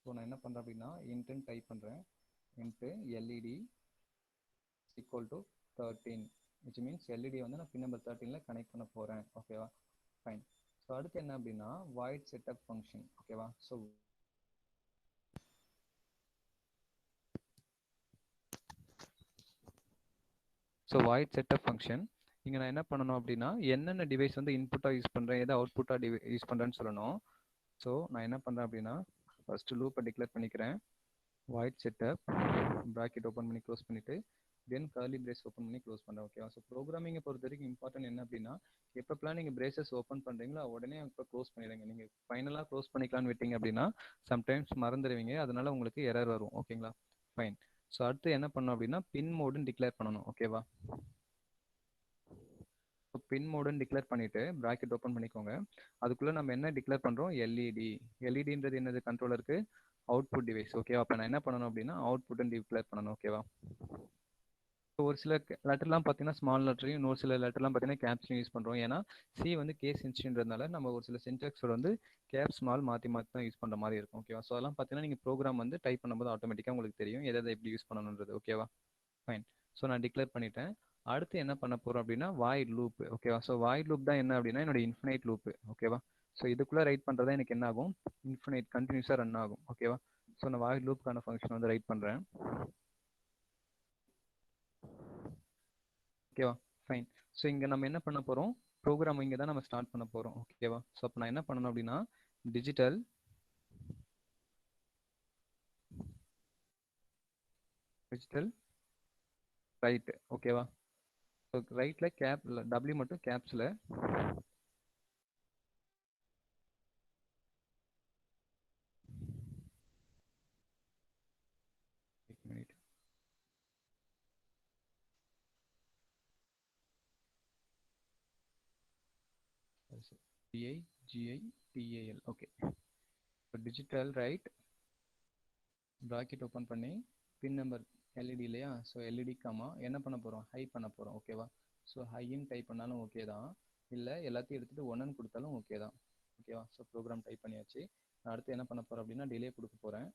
ஸோ நான் என்ன பண்ணுறேன் அப்படின்னா இன்ட்டுன்னு டைப் பண்ணுறேன். Into LED equal to 13 which means LED வந்து நான் பின் நம்பர் 13ல கனெக்ட் பண்ண போகிறேன். ஓகேவா? ஃபைன். ஸோ அடுத்து என்ன அப்படின்னா வாய்ட் செட்டப் ஃபங்க்ஷன். ஓகேவா? ஸோ வாய்ட் செட்டப் ஃபங்க்ஷன் இங்கே நான் என்ன பண்ணணும் அப்படின்னா என்னென்ன டிவைஸ் வந்து இன்புட்டாக யூஸ் பண்ணுறேன் எதை அவுட்புட்டாக யூஸ் பண்ணுறேன்னு சொல்லணும். ஸோ நான் என்ன பண்ணுறேன் அப்படின்னா ஃபஸ்ட்டு லூப்பை டிக்ளேர் பண்ணிக்கிறேன். வாய்ட் செட்டப் ப்ராக்கெட் ஓப்பன் பண்ணி க்ளோஸ் பண்ணிவிட்டு தென் கர்லி பிரேஸ் ஓப்பன் பண்ணி க்ளோஸ் பண்ணுறேன். ஓகேவா? ஸோ ப்ரோக்ராமிங்கை பொறுத்த வரைக்கும் இம்பார்ட்டன்ட் என்ன அப்படின்னா எப்பப்பெல்லாம் நீங்கள் பிரேசஸ் ஓப்பன் பண்ணுறீங்களோ உடனே இப்போ க்ளோஸ் பண்ணிடுங்க. நீங்கள் ஃபைனலாக க்ளோஸ் பண்ணிக்கலான்னு விட்டீங்க அப்படின்னா சம்டைம்ஸ் மறந்துடுவீங்க, அதனால உங்களுக்கு எரர் வரும். ஓகேங்களா? ஃபைன். ஸோ அடுத்து என்ன பண்ணணும் அப்படின்னா பின் மோடுன்னு டிக்ளேர் பண்ணணும். ஓகேவா? ஸோ பின் மோடுன்னு டிக்ளேர் பண்ணிவிட்டு ப்ராக்கெட் ஓப்பன் பண்ணிக்கோங்க. அதுக்குள்ளே நம்ம என்ன டிக்ளேர் பண்ணுறோம், எல்இடி. எல்இடின்றது என்னது, கண்ட்ரோலருக்கு அவுட்புட் டிவைஸ். ஓகேவா? அப்போ நான் என்ன பண்ணணும் அப்படின்னா அவுட்புட்னு டிக்ளேர் பண்ணணும். ஓகேவா? ஸோ ஒரு சில லெட்டர்லாம் பார்த்தீங்கன்னா ஸ்மால் லெட்டரையும் இன்னொரு சில லெட்டர்லாம் பார்த்தீங்கன்னா கேப்ஸ்லையும் யூஸ் பண்ணுறோம். ஏன்னா சி வந்து கேஸ் சென்சிட்டிவ்ன்றதுனால நம்ம ஒரு சில சின்டாக்ஸோட வந்து கேப் ஸ்மால் மாற்றி மாற்றி தான் யூஸ் பண்ணுற மாதிரி இருக்கும். ஓகேவா? ஸோ அதெல்லாம் பார்த்தீங்கன்னா நீங்கள் ப்ரோக்ராம் வந்து டைப் பண்ணும்போது ஆட்டோமேட்டிக்காக உங்களுக்கு தெரியும் எதை எப்படி யூஸ் பண்ணணுன்றது. ஓகேவா? ஃபைன். ஸோ நான் டிக்ளேர் பண்ணிட்டேன். அடுத்து என்ன பண்ண போகிறோம் அப்படின்னா வாய்ட் லூப். ஓகேவா? ஸோ வாய்ட் லூப் தான் என்ன அப்படின்னா என்னோட இன்ஃபினைட் லூப். ஓகேவா? ஸோ இதுக்குள்ளே ரைட் பண்ணுறதா எனக்கு என்ன ஆகும், இன்ஃபினைட் கண்டினியூஸாக ரன் ஆகும். ஓகேவா? ஸோ நான் வாய்ட் லூப்புக்கான ஃபங்க்ஷன் வந்து ரைட் பண்ணுறேன். ஓகேவா? ஃபைன். ஸோ இங்கே நம்ம என்ன பண்ண போகிறோம், ப்ரோக்ராம் இங்கே தான் நம்ம ஸ்டார்ட் பண்ண போகிறோம். ஓகேவா? ஸோ அப்போ நான் என்ன பண்ணணும் அப்படின்னா டிஜிட்டல் ரைட். ஓகேவா? ஸோ ரைட்டில் கேப்ல டபிள்யூ மட்டும் கேப்ஸில் DIGITAL. ஓகே. இப்போ டிஜிட்டல் ரைட் ப்ராக்கெட் ஓப்பன் பண்ணி பின் நம்பர் எல்இடி இல்லையா? ஸோ எல்இடி காமா என்ன பண்ண போகிறோம்? ஹை பண்ண போகிறோம். ஓகேவா? ஸோ ஹைன்னு டைப் பண்ணாலும் ஓகே தான், இல்லை எல்லாத்தையும் எடுத்துகிட்டு ஒன்றுன்னு கொடுத்தாலும் ஓகே தான். ஓகேவா? ஸோ ப்ரோக்ராம் டைப் பண்ணியாச்சு. நான் அடுத்து என்ன பண்ண போகிறேன் அப்படின்னா டிலே கொடுக்க போகிறேன்.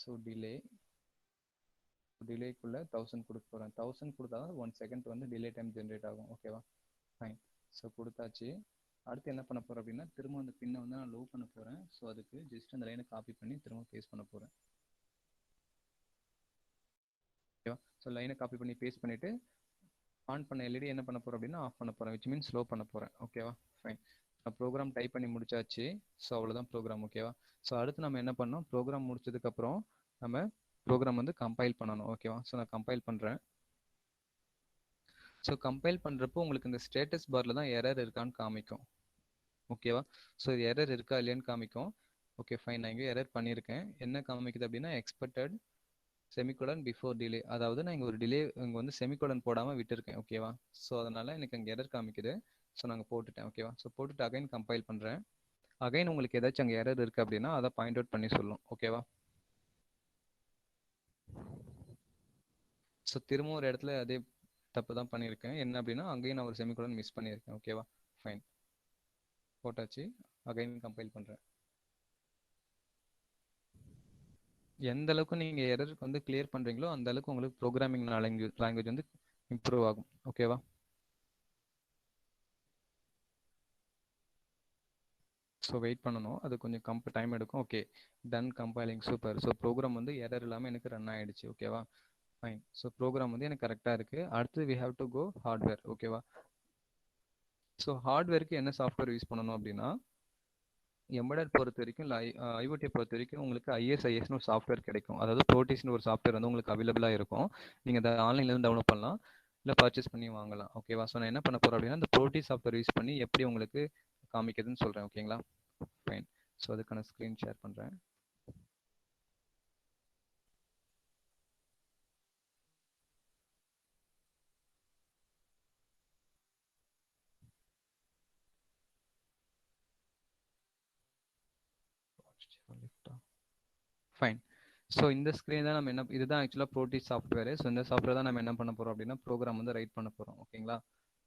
ஸோ டிலேக்குள்ளே 1000 கொடுக்க போகிறேன். 1000 கொடுத்தா 1 செகண்ட் வந்து டிலே டைம் ஜென்ரேட் ஆகும். ஓகேவா? ஃபைன். ஸோ கொடுத்தாச்சு. அடுத்து என்ன பண்ண போகிறேன் அப்படின்னா திரும்ப அந்த பின்னை வந்து நான் லோ பண்ண போகிறேன். ஸோ அதுக்கு ஜஸ்ட் அந்த லைனை காப்பி பண்ணி திரும்ப பேஸ்ட் பண்ண போகிறேன். ஓகேவா? ஸோ லைனை காப்பி பண்ணி பேஸ்ட் பண்ணிவிட்டு ஆன் பண்ண எல்இடி என்ன பண்ண போகிறோம் அப்படின்னா ஆஃப் பண்ண போகிறேன், விச் மீன்ஸ் ஸ்லோ பண்ண போகிறேன். ஓகேவா? ஃபைன். நான் ப்ரோக்ராம் டைப் பண்ணி முடிச்சாச்சு. ஸோ அவ்வளோதான் ப்ரோக்ராம். ஓகேவா? ஸோ அடுத்து நம்ம என்ன பண்ணோம், ப்ரோக்ராம் முடிச்சதுக்கப்புறம் நம்ம ப்ரோக்ராம் வந்து கம்பைல் பண்ணணும். ஓகேவா? ஸோ நான் கம்பைல் பண்ணுறேன். ஸோ கம்பைல் பண்ணுறப்போ உங்களுக்கு இந்த ஸ்டேட்டஸ் பாரில் தான் எரர் இருக்கான்னு காமிக்கும். ஓகேவா? ஸோ இது எரர் இருக்கா இல்லையான்னு காமிக்கும். Okay fine. நான் இங்கே எரர் பண்ணியிருக்கேன். என்ன காமிக்குது அப்படின்னா எக்ஸ்பெக்டட் செமிகோலன் பிஃபோர் டிலே, அதாவது நான் இங்கே ஒரு டிலே இங்கே வந்து செமிகோலன் போடாமல் விட்டுருக்கேன். ஓகேவா? ஸோ அதனால் எனக்கு அங்கே எரர் காமிக்குது. ஸோ நாங்கள் போட்டுட்டேன். ஓகேவா? ஸோ போட்டுட்டு அகைன் கம்பைல் பண்ணுறேன். அகைன் உங்களுக்கு ஏதாச்சும் அங்கே எரர் இருக்குது அப்படின்னா அதை பாயிண்ட் அவுட் பண்ணி சொல்லும். ஓகேவா? ஸோ திரும்ப ஒரு இடத்துல அதே தப்பு தான் பண்ணியிருக்கேன். என்ன அப்படின்னா அங்கேயும் நான் ஒரு செமிகோலன் மிஸ் பண்ணியிருக்கேன். ஓகேவா? ஃபைன். போட்டாச்சு. அகைன் கம்பைல் பண்ணுறேன். எந்த அளவுக்கு நீங்கள் எரருக்கு வந்து கிளியர் பண்ணுறீங்களோ அந்த அளவுக்கு உங்களுக்கு ப்ரோக்ராமிங் லாங்குவேஜ் வந்து இம்ப்ரூவ் ஆகும். ஓகேவா? ஸோ வெயிட் பண்ணணும், அது கொஞ்சம் டைம் எடுக்கும். Okay done compiling. Super. So program வந்து எரர் இல்லாமல் எனக்கு ரன் ஆகிடுச்சு. ஓகேவா? ஃபைன். ஸோ ப்ரோக்ராம் வந்து எனக்கு கரெக்டாக இருக்குது. அடுத்து we have to go hardware. ஓகேவா? ஸோ ஹார்ட்வேருக்கு என்ன சாஃப்ட்வேர் யூஸ் பண்ணணும் அப்படின்னா எம்பெடட் பொறுத்த வரைக்கும் இல்லை ஐஓடியை பொறுத்த வரைக்கும் உங்களுக்கு ஐஎஸ்ஐஎஸ்னு ஒரு சாஃப்ட்வேர் கிடைக்கும். அதாவது ப்ரோட்டிஸ்னு ஒரு சாஃப்ட்வேர் வந்து உங்களுக்கு அவைலபிளாக இருக்கும். நீங்கள் அதை ஆன்லைன்லேருந்து டவுன்லோட் பண்ணலாம், இல்லை பர்ச்சேஸ் பண்ணி வாங்கலாம். ஓகேவா? ஸோ நான் என்ன பண்ண போகிறேன் அப்படின்னா இந்த ப்ரோட்டி சாஃப்ட்வேர் யூஸ் பண்ணி எப்படி உங்களுக்கு காமிக்குதுன்னு சொல்கிறேன். ஓகேங்களா? ஃபைன். ஸோ அதுக்கான ஸ்க்ரீன் ஷேர் பண்ணுறேன். ஃபைன். ஸோ இந்த ஸ்க்ரீன் தான் நம்ம என்ன, இதுதான் ஆக்சுவலாக ப்ரோட்டி சாஃப்ட்வேர். ஸோ இந்த சாஃப்ட்வேர் தான் நம்ம என்ன பண்ண போகிறோம் அப்படின்னா ப்ரோக்ராம் வந்து ரைட் பண்ண போகிறோம். ஓகேங்களா?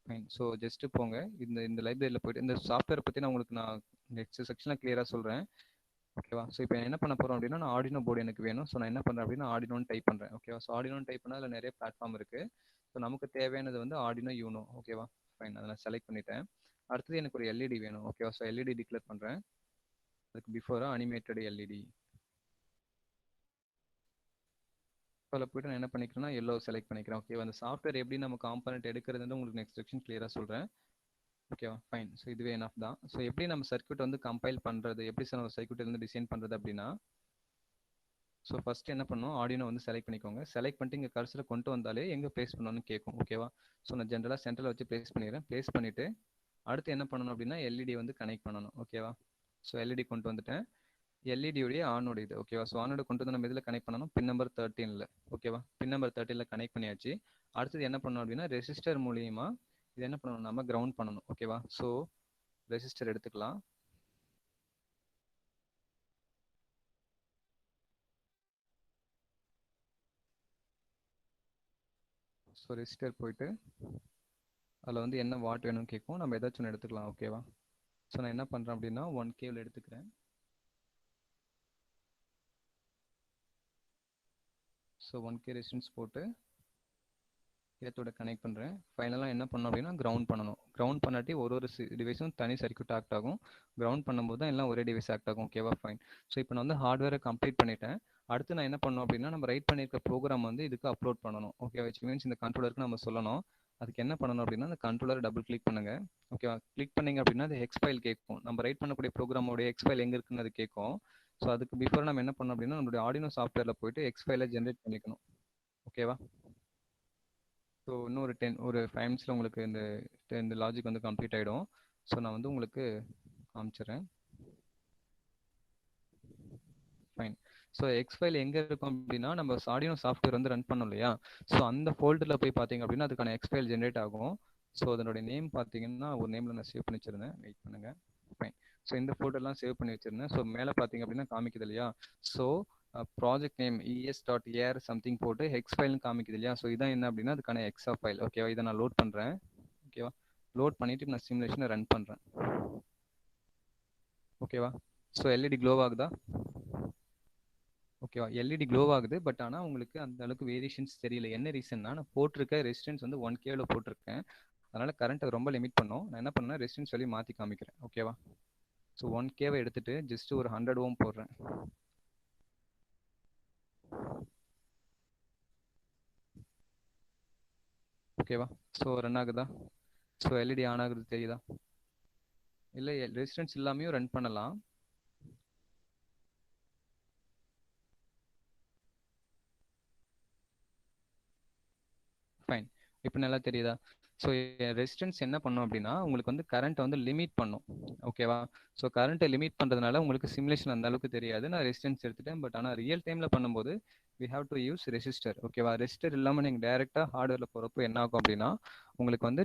ஃபைன். ஸோ ஜஸ்ட்டு போங்க இந்த லைப்ரரியில் போய்ட்டு இந்த சாஃப்ட்வேர் பற்றி நான் உங்களுக்கு நான் நெக்ஸ்ட் செக்ஷனில் கிளியராக சொல்கிறேன். ஓகேவா? ஸோ இப்போ என்ன பண்ண போகிறோம் அப்படின்னா நான் ஆர்டினோ போர்டு எனக்கு வேணும். ஸோ நான் என்ன பண்ணுறேன் அப்படின்னா ஆர்டினோன்னு டைப் பண்ணுறேன். ஓகேவா? ஸோ ஆர்டினோன்னு டைப் பண்ணால் அதில் நிறைய பிளாட்ஃபார்ம் இருக்குது. ஸோ நமக்கு தேவையானது வந்து ஆர்டினோ யூனோ. ஓகேவா? ஃபைன். அதை நான் செலக்ட் பண்ணிட்டேன். அடுத்தது எனக்கு ஒரு எல்இடி வேணும். ஓகேவா? ஸோ எல்இடி டிக்ளேர் பண்ணுறேன். அதுக்கு பிஃபோராக அனிமேட்டட் எல்இடி. அதில் போய்ட்டு நான் என்ன பண்ணிக்கிறேன்னா எல்லோ செலக்ட் பண்ணிக்கிறேன். ஓகேவா? அந்த சாஃப்ட்வேர் எப்படி நம்ம காம்பனண்ட் எடுக்கிறதுன்னு உங்களுக்கு நெக்ஸ்ட் செக்ஷன் கிளியராக சொல்கிறேன். ஓகேவா? ஃபைன். ஸோ இதுவே எனஃப் தான். ஸோ எப்படி நம்ம சர்க்யூட் வந்து கம்பைல் பண்ணுறது, எப்படி சார் நம்ம சர்க்யூட் வந்து டிசைன் பண்ணுறது அப்படின்னா ஸோ ஃபஸ்ட்டு என்ன பண்ணணும், ஆடியோ வந்து செலக்ட் பண்ணிக்கோங்க. செலக்ட் பண்ணிட்டு இங்கே கர்சரை கொண்டு வந்தாலே எங்கே ப்ளேஸ் பண்ணணும்னு கேட்கும். ஓகேவா? ஸோ நான் ஜென்ரலாக சென்டரில் வச்சு ப்ளேஸ் பண்ணிடுறேன். ப்ளேஸ் பண்ணிவிட்டு அடுத்து என்ன பண்ணணும் அப்படின்னா எல்இடி வந்து கனெக்ட் பண்ணணும். ஓகேவா? ஸோ எல்இடி கொண்டு வந்துட்டேன். எல்இடியோடைய ஆனோட இது. ஓகேவா? ஸோ ஆனோட கொண்டு வந்து நம்ம இதில் கனெக்ட் பண்ணணும் பின் நம்பர் 13ல். ஓகேவா? பின் நம்பர் 13ல் கனெக்ட் பண்ணியாச்சு. அடுத்தது என்ன பண்ணணும் அப்படின்னா ரெசிஸ்டர் மூலியமா இது என்ன பண்ணணும், நம்ம கிரவுண்ட் பண்ணணும். ஓகேவா? ஸோ ரெசிஸ்டர் எடுத்துக்கலாம். ஸோ ரெசிஸ்டர் போயிட்டு அதில் வந்து என்ன வாட் வேணும்னு கேட்கும், நம்ம ஏதாச்சும் ஒன்று எடுத்துக்கலாம். ஓகேவா? ஸோ நான் என்ன பண்ணுறேன் அப்படின்னா 1Kவில் எடுத்துக்கிறேன். ஸோ 1K ரெசிஸ்டன்ஸ் போட்டு இதோட கனெக்ட் பண்ணுறேன். ஃபைனலாக என்ன பண்ணணும் அப்படின்னா கிரவுண்ட் பண்ணணும். கிரவுண்ட் பண்ணாட்டி ஒரு டிவைஸும் தனி சர்க்யூட் ஆக்ட் ஆகும். கிரவுண்ட் பண்ணும்போது தான் எல்லாம் ஒரே டிவைஸ் ஆக்ட் ஆகும். ஓகேவா? ஃபைன். ஸோ இப்போ நான் வந்து ஹார்ட்வேரை கம்ப்ளீட் பண்ணிட்டேன். அடுத்து நான் என்ன பண்ணணும் அப்படின்னா நம்ம ரைட் பண்ணியிருக்க ப்ரோக்ராம் வந்து இதுக்கு அப்லோட் பண்ணணும். ஓகே, விச் மீன்ஸ் இந்த கண்ட்ரோலருக்கு நம்ம சொல்லணும். அதுக்கு என்ன பண்ணணும் அப்படின்னா அந்த கண்ட்ரோலரை டபுள் கிளிக் பண்ணுங்க. ஓகேவா? கிளிக் பண்ணீங்க அப்படின்னா அது ஹெக்ஸ் ஃபைல் கேட்கும். நம்ம ரைட் பண்ணக்கூடிய ப்ரோக்ராமோடைய ஹெக்ஸ் ஃபைல் எங்கே இருக்குன்னு அது கேட்கும். ஸோ அதுக்கு பிஃபோர் நம்ம என்ன பண்ணணும் அப்படின்னா நம்மளுடைய ஆர்டினோ சாஃப்ட்வேரில் போயிட்டு ஹெக்ஸ் ஃபைலை ஜென்ரேட் பண்ணிக்கணும். ஓகேவா? ஸோ இன்னும் ஒரு 5 மினிட்ஸில் உங்களுக்கு இந்த லாஜிக் வந்து கம்ப்ளீட் ஆகிடும். ஸோ நான் வந்து உங்களுக்கு காமிச்சிடுறேன். ஃபைன். ஸோ எக்ஸ் ஃபைல் எங்கே இருக்கும் அப்படின்னா நம்ம ஆர்டினோ சாஃப்ட்வேர் வந்து ரன் பண்ணோம் இல்லையா? ஸோ அந்த ஃபோல்டரில் போய் பார்த்தீங்க அப்படின்னா அதுக்கான எக்ஸ் ஃபைல் ஜென்ரேட் ஆகும். ஸோ அதனுடைய நேம் பார்த்தீங்கன்னா ஒரு நேமில் நான் சேவ் பண்ணி வச்சிருந்தேன். வெயிட் பண்ணுங்க. ஃபைன். ஸோ இந்த ஃபோல்டர்லாம் சேவ் பண்ணி வச்சிருந்தேன். ஸோ மேலே பார்த்தீங்க அப்படின்னா காமிக்குது இல்லையா? So project name es.ar something போட்டு ஹெக்ஸ் ஃபைல்னு காமிக்குது இல்லையா? ஸோ இதான் என்ன அப்படின்னா அதுக்கான எக்ஸா ஃபைல். ஓகேவா? இதை நான் லோட் பண்ணுறேன். ஓகேவா? லோட் பண்ணிட்டு நான் சிமுலேஷனை ரன் பண்ணுறேன். ஓகேவா? ஸோ எல்இடி க்ளோ ஆகுதா? ஓகேவா? எல்இடி க்ளோ ஆகுது. பட் ஆனால் உங்களுக்கு அந்த அளவுக்கு வேரியேஷன்ஸ் தெரியல. என்ன ரீசன்னா நான் போட்டிருக்க ரெசிஸ்டன்ஸ் வந்து 1Kல போட்டிருக்கேன். அதனால கரண்ட்டை ரொம்ப லிமிட் பண்ணோம். நான் என்ன பண்ணேன் ரெசிஸ்டன்ஸ் சொல்லி மாற்றி காமிக்கிறேன். ஓகேவா? ஸோ 1Kவை எடுத்துட்டு ஜஸ்ட் ஒரு 100 ஓம் போடுறேன். ஓகேவா? ஸோ ரன் ஆகுதா? ஸோ எல்இடி ஆன் ஆகுது தெரியுதா? இல்லை ரெசிஸ்டன்ஸ் இல்லாமையும் ரன் பண்ணலாம். ஃபைன். இப்போ நல்லா தெரியுதா? ஸோ ரெசிஸ்டன்ஸ் என்ன பண்ணும் அப்படின்னா உங்களுக்கு வந்து கரண்ட்டை வந்து லிமிட் பண்ணும். ஓகேவா? ஸோ கரண்ட்டை லிமிட் பண்ணுறதுனால உங்களுக்கு சிமுலேஷன் அந்த அளவுக்கு தெரியாது. நான் ரெசிஸ்டன்ஸ் எடுத்துட்டேன். பட் ஆனால் ரியல் டைமில் பண்ணும்போது we have to use resistor. ஓகேவா? ரெசிஸ்டர் இல்லாமல் நீங்கள் டேரெக்டாக ஹார்ட்வேரில் போகிறப்போ என்ன ஆகும் அப்படின்னா உங்களுக்கு வந்து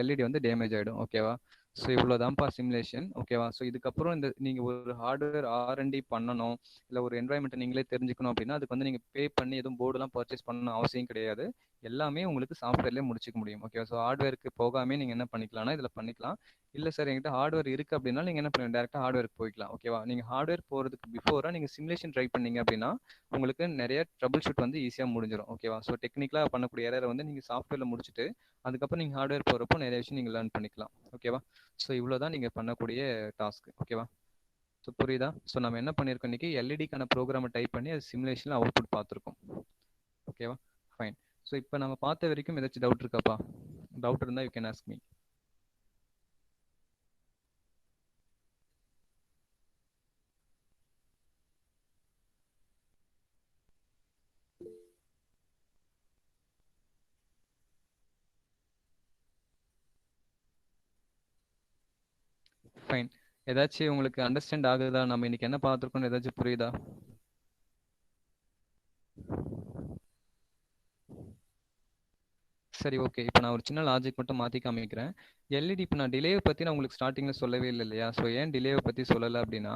எல்இடி வந்து டேமேஜ் ஆகிடும். ஓகேவா? ஸோ இவ்வளோதான்ப்பா சிமுலேஷன். ஓகேவா? ஸோ இதுக்கப்புறம் நீங்கள் ஒரு ஹார்ட்வேர் ஆர்என்டி பண்ணணும் இல்லை ஒரு என்வாயன்மெண்ட்டை நீங்களே தெரிஞ்சுக்கணும் அப்படின்னா அதுக்கு வந்து நீங்கள் பே பண்ணி எதுவும் போர்டுலாம் பர்ச்சேஸ் பண்ணணும் அவசியம் கிடையாது. எல்லாமே உங்களுக்கு சாஃப்ட்வேர்லேயே முடிச்சுக்க முடியும். ஓகே. ஸோ ஹார்ட்வேருக்கு போகாமே நீங்கள் என்ன பண்ணிக்கலாம்னா இதில் பண்ணிக்கலாம். இல்லை சார் என்கிட்ட ஹார்ட்வேர் இருக்குது அப்படின்னா நீங்கள் என்ன பண்ணுங்க டேரெக்டாக ஹார்ட்வேருக்கு போய்க்கலாம். ஓகேவா? நீங்கள் ஹார்ட்வேர் போகிறதுக்கு பிஃபோராக நீங்கள் சிமுலேஷன் ட்ரை பண்ணீங்க அப்படின்னா உங்களுக்கு நிறைய ட்ரபிள் ஷூட் வந்து ஈஸியாக முடிஞ்சிடும். ஓகேவா? ஸோ டெக்னிக்கலாக பண்ணக்கூடிய எரரை வந்து நீங்கள் சாஃப்ட்வேரில் முடிச்சுட்டு அதுக்கப்புறம் நீங்கள் ஹார்ட்வேர் போகிறப்போ நிறைய விஷயம் நீங்கள் லேர்ன் பண்ணிக்கலாம். ஓகேவா? ஸோ இவ்வளோ தான் நீங்கள் பண்ணக்கூடிய டாஸ்க். ஓகேவா? ஸோ புரியுதா? ஸோ நம்ம என்ன பண்ணியிருக்கோம் இன்னைக்கு எல்இடிக்கான ப்ரோக்ராமை டைப் பண்ணி அது சிமுலேஷனில் அவுட்புட் பார்த்துருக்கோம். ஓகேவா? ஃபைன். ஸோ இப்போ நம்ம பார்த்த வரைக்கும் ஏதாச்சும் டவுட் இருக்காப்பா? டவுட் இருந்தால் you can ask me. Fine. ஏதாச்சும் உங்களுக்கு அண்டர்ஸ்டாண்ட் ஆகுதா? நம்ம இன்னைக்கு என்ன பார்த்துருக்கோம்னு ஏதாச்சும் புரியுதா? சரி, ஓகே. இப்போ நான் ஒரு சின்ன லாஜிக் மட்டும் மாற்றி காமிக்கிறேன். எல்இடி இப்போ நான் டிலேவை பற்றி நான் உங்களுக்கு ஸ்டார்டிங்கில் சொல்லவே இல்லை இல்லையா? ஸோ ஏன் டிலேவை பற்றி சொல்லலை அப்படின்னா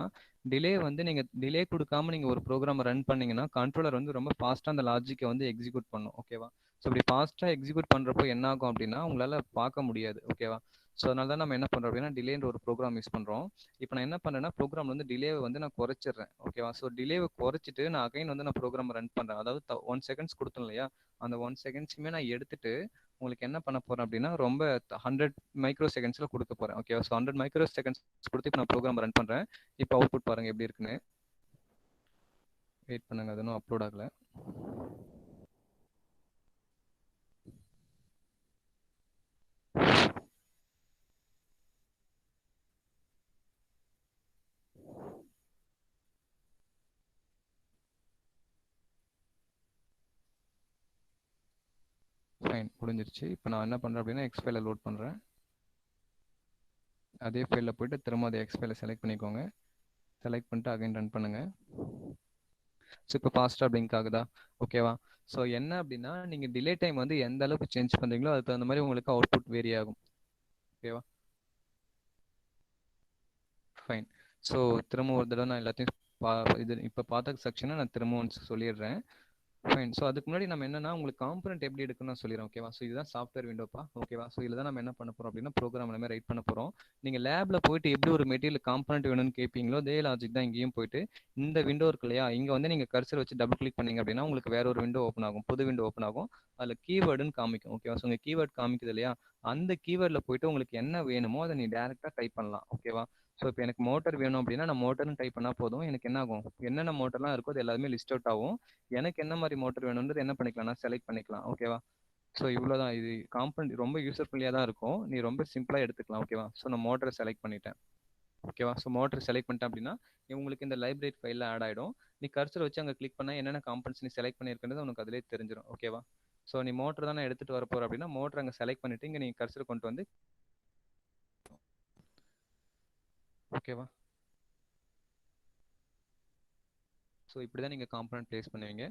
டிலே வந்து நீங்கள் டிலே கொடுக்காம நீங்கள் ஒரு ப்ரோக்ராம் ரன் பண்ணீங்கன்னா கண்ட்ரோலர் வந்து ரொம்ப ஃபாஸ்ட்டாக அந்த லாஜிக்கை வந்து எக்ஸிக்யூட் பண்ணும். ஓகேவா? ஸோ இப்படி ஃபாஸ்ட்டாக எக்ஸிக்யூட் பண்ணுறப்போ என்ன ஆகும் அப்படின்னா உங்களால் பார்க்க முடியாது. ஓகேவா? ஸோ அதனால தான் நம்ம என்ன பண்ணுறோம் அப்படின்னா டிலேன்ற ஒரு ப்ரோக்ராம் யூஸ் பண்ணுறோம். இப்போ நான் என்ன பண்ணுறேன்னா ப்ரோக்ராம் வந்து டிலேவை வந்து நான் குறைச்சிடுறேன். ஓகேவா? ஸோ டிலேவை குறைச்சிட்டு நான் அகைன் வந்து நான் ப்ரோக்ராம் ரன் பண்ணுறேன். அதாவது 1 செகண்ட்ஸ் கொடுத்தோம் இல்லையா? அந்த 1 செகண்ட்ஸுமே நான் எடுத்துட்டு உங்களுக்கு என்ன பண்ண போறேன் அப்படின்னா ரொம்ப 100 மைக்ரோ செகண்ட்ஸ்ல கொடுக்க போறேன். ஓகே. ஸோ 100 மைக்ரோ செகண்ட்ஸ் கொடுத்து இப்போ நான் ப்ரோக்ராம் ரன் பண்றேன். இப்போ அவுட்புட் பாருங்க எப்படி இருக்குன்னு. வெயிட் பண்ணுங்க, அது இன்னும் அப்லோட் ஆகல. ஃபைன், முடிஞ்சிருச்சு. இப்போ நான் என்ன பண்றேன் அப்படின்னா எக்ஸ் ஃபைலை லோட் பண்றேன். அதே ஃபைலில் போயிட்டு திரும்ப அதே எக்ஸ் ஃபைலை செலக்ட் பண்ணிக்கோங்க. செலக்ட் பண்ணிட்டு அகைன் ரன் பண்ணுங்க. ஸோ இப்போ ஃபாஸ்ட்டாக பிளிங்க் ஆகுதா? ஓகேவா? ஸோ என்ன அப்படின்னா நீங்கள் டிலே டைம் வந்து எந்த அளவுக்கு சேஞ்ச் பண்ணுறீங்களோ அதுக்கு தகுந்த மாதிரி உங்களுக்கு அவுட்புட் வேரி ஆகும். ஓகேவா? ஃபைன். ஸோ திரும்ப ஒரு தடவை நான் எல்லாத்தையும் இது இப்போ பார்த்த செக்ஷனை நான் திரும்ப ஒன்ஸ் சொல்லிடுறேன். ஃபைன். ஸோ அதுக்கு முன்னாடி நம்ம என்னன்னா உங்களுக்கு காம்பனண்ட் எப்படி எடுக்கணும்னு நான் சொல்லிடுறேன். ஓகேவா? ஸோ இதுதான் சாஃப்ட்வேர் விண்டோப்பா. ஓகேவா? ஸோ இதில் தான் நம்ம என்ன பண்ண போகிறோம் அப்படின்னா ப்ரோக்ராம் எல்லாமே ரைட் பண்ண போகிறோம். நீங்கள் லேபில் போயிட்டு எப்படி ஒரு மெட்டீரியல் காம்பனண்ட் வேணும்னு கேட்பீங்களோ அதே லாஜிக் தான் இங்கேயும் போயிட்டு இந்த விண்டோ இருக்கு இல்லையா? இங்கே வந்து நீங்கள் கர்சர் வச்சு டபுள் கிளிக் பண்ணீங்க அப்படின்னா உங்களுக்கு வேற ஒரு விண்டோ ஓப்பன் ஆகும். புது விண்டோ ஓப்பன் ஆகும். அதில் கீவேர்டுன்னு காமிக்கும். ஓகேவா? ஸோ உங்கள் கீவேர்ட் காமிக்குது இல்லையா? அந்த கீவேர்டில் போயிட்டு உங்களுக்கு என்ன வேணுமோ அதை நீ டேரெக்டாக டைப் பண்ணலாம். ஓகேவா? ஸோ இப்போ எனக்கு மோட்டர் வேணும் அப்படின்னா நான் மோட்டர்னு டைப் பண்ணால் போதும். எனக்கு என்ன ஆகும்? என்னென்ன மோட்டர்லாம் இருக்கோ அது எல்லாமே லிஸ்ட் அவுட் ஆகும். எனக்கு என்ன மாதிரி மோட்டர் வேணும்ன்றது என்ன பண்ணிக்கலாம் நான் செலக்ட் பண்ணிக்கலாம். ஓகேவா? ஸோ இவ்வளோதான். இது காம்பனண்ட் ரொம்ப யூசர் ஃப்ரெண்ட்லியாக தான் இருக்கும். நீ ரொம்ப சிம்பிளாக எடுத்துக்கலாம். ஓகேவா? ஸோ நான் மோட்டரை செலக்ட் பண்ணிட்டேன். ஓகேவா? ஸோ மோட்டர் செலக்ட் பண்ணிட்டேன் அப்படின்னா உங்களுக்கு இந்த லைப்ரரி ஃபைலில் ஆட் ஆகிடும். நீ கர்சர் வச்சு அங்கே கிளிக் பண்ணால் என்னென்ன காம்பனன்ட்ஸ் நீ செலக்ட் பண்ணியிருக்கிறது உனக்கு அதிலே தெரிஞ்சிடும். ஓகேவா? ஸோ நீ மோட்டர் தான் எடுத்துகிட்டு வர போகிற அப்படின்னா மோட்டர் அங்கே செலக்ட் பண்ணிவிட்டு இங்கே நீ கர்சர் கொண்டு வந்து, ஓகேவா? ஸோ இப்படி தான் நீங்கள் காம்பனன்ட் ப்ளேஸ் பண்ணுவீங்க.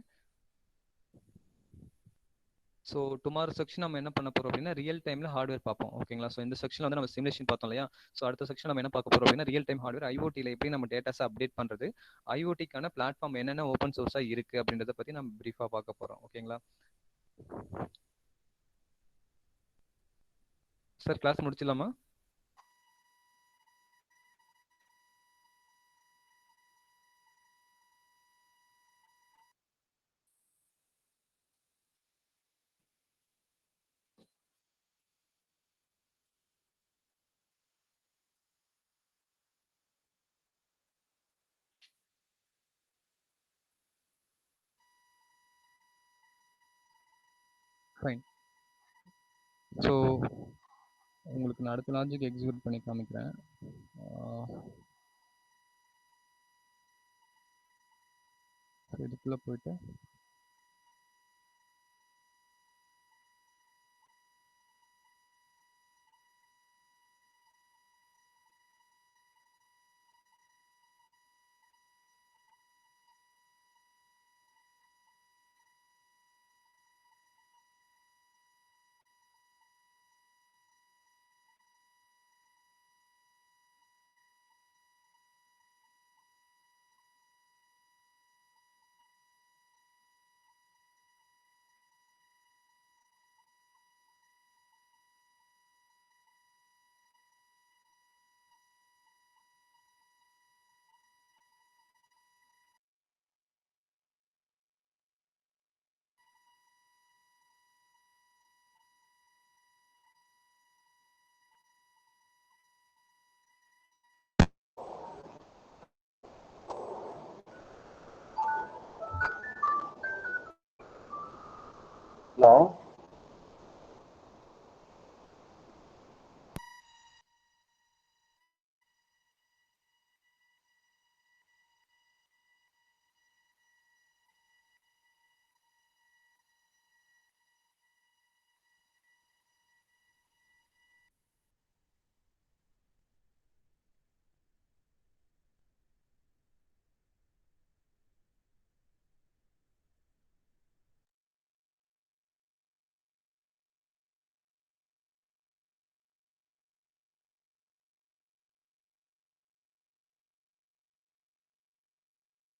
ஸோ டுமாரோ செக்ஷன் நம்ம என்ன பண்ண போறோம் அப்படின்னா ரியல் டைம்ல ஹார்ட்வேர் பார்ப்போம். ஓகேங்களா? ஸோ இந்த செக்ஷன் வந்து நம்ம சிமுலேஷன் பார்த்தோம் இல்லையா? ஸோ அடுத்த செக்ஷன் நம்ம என்ன பார்க்க போறோம் அப்படின்னா ரியல் டைம் ஹார்ட்வேர் ஐஓடியில் எப்படி நம்ம டேட்டாஸை அப்டேட் பண்றது, ஐஓடிக்கான பிளாட்ஃபார்ம் என்னென்ன ஓப்பன் சோர்ஸா இருக்கு அப்படின்றத பத்தி நம்ம பிரீஃபா பார்க்க போறோம். ஓகேங்களா சார்? கிளாஸ் முடிச்சிடலாமா? ஃபைன். ஸோ உங்களுக்கு நான் அடுத்த லாஜிக் எக்ஸிக்யூட் பண்ணி காமிக்கிறேன். இதுக்குள்ள போயிட்டு ஹலோ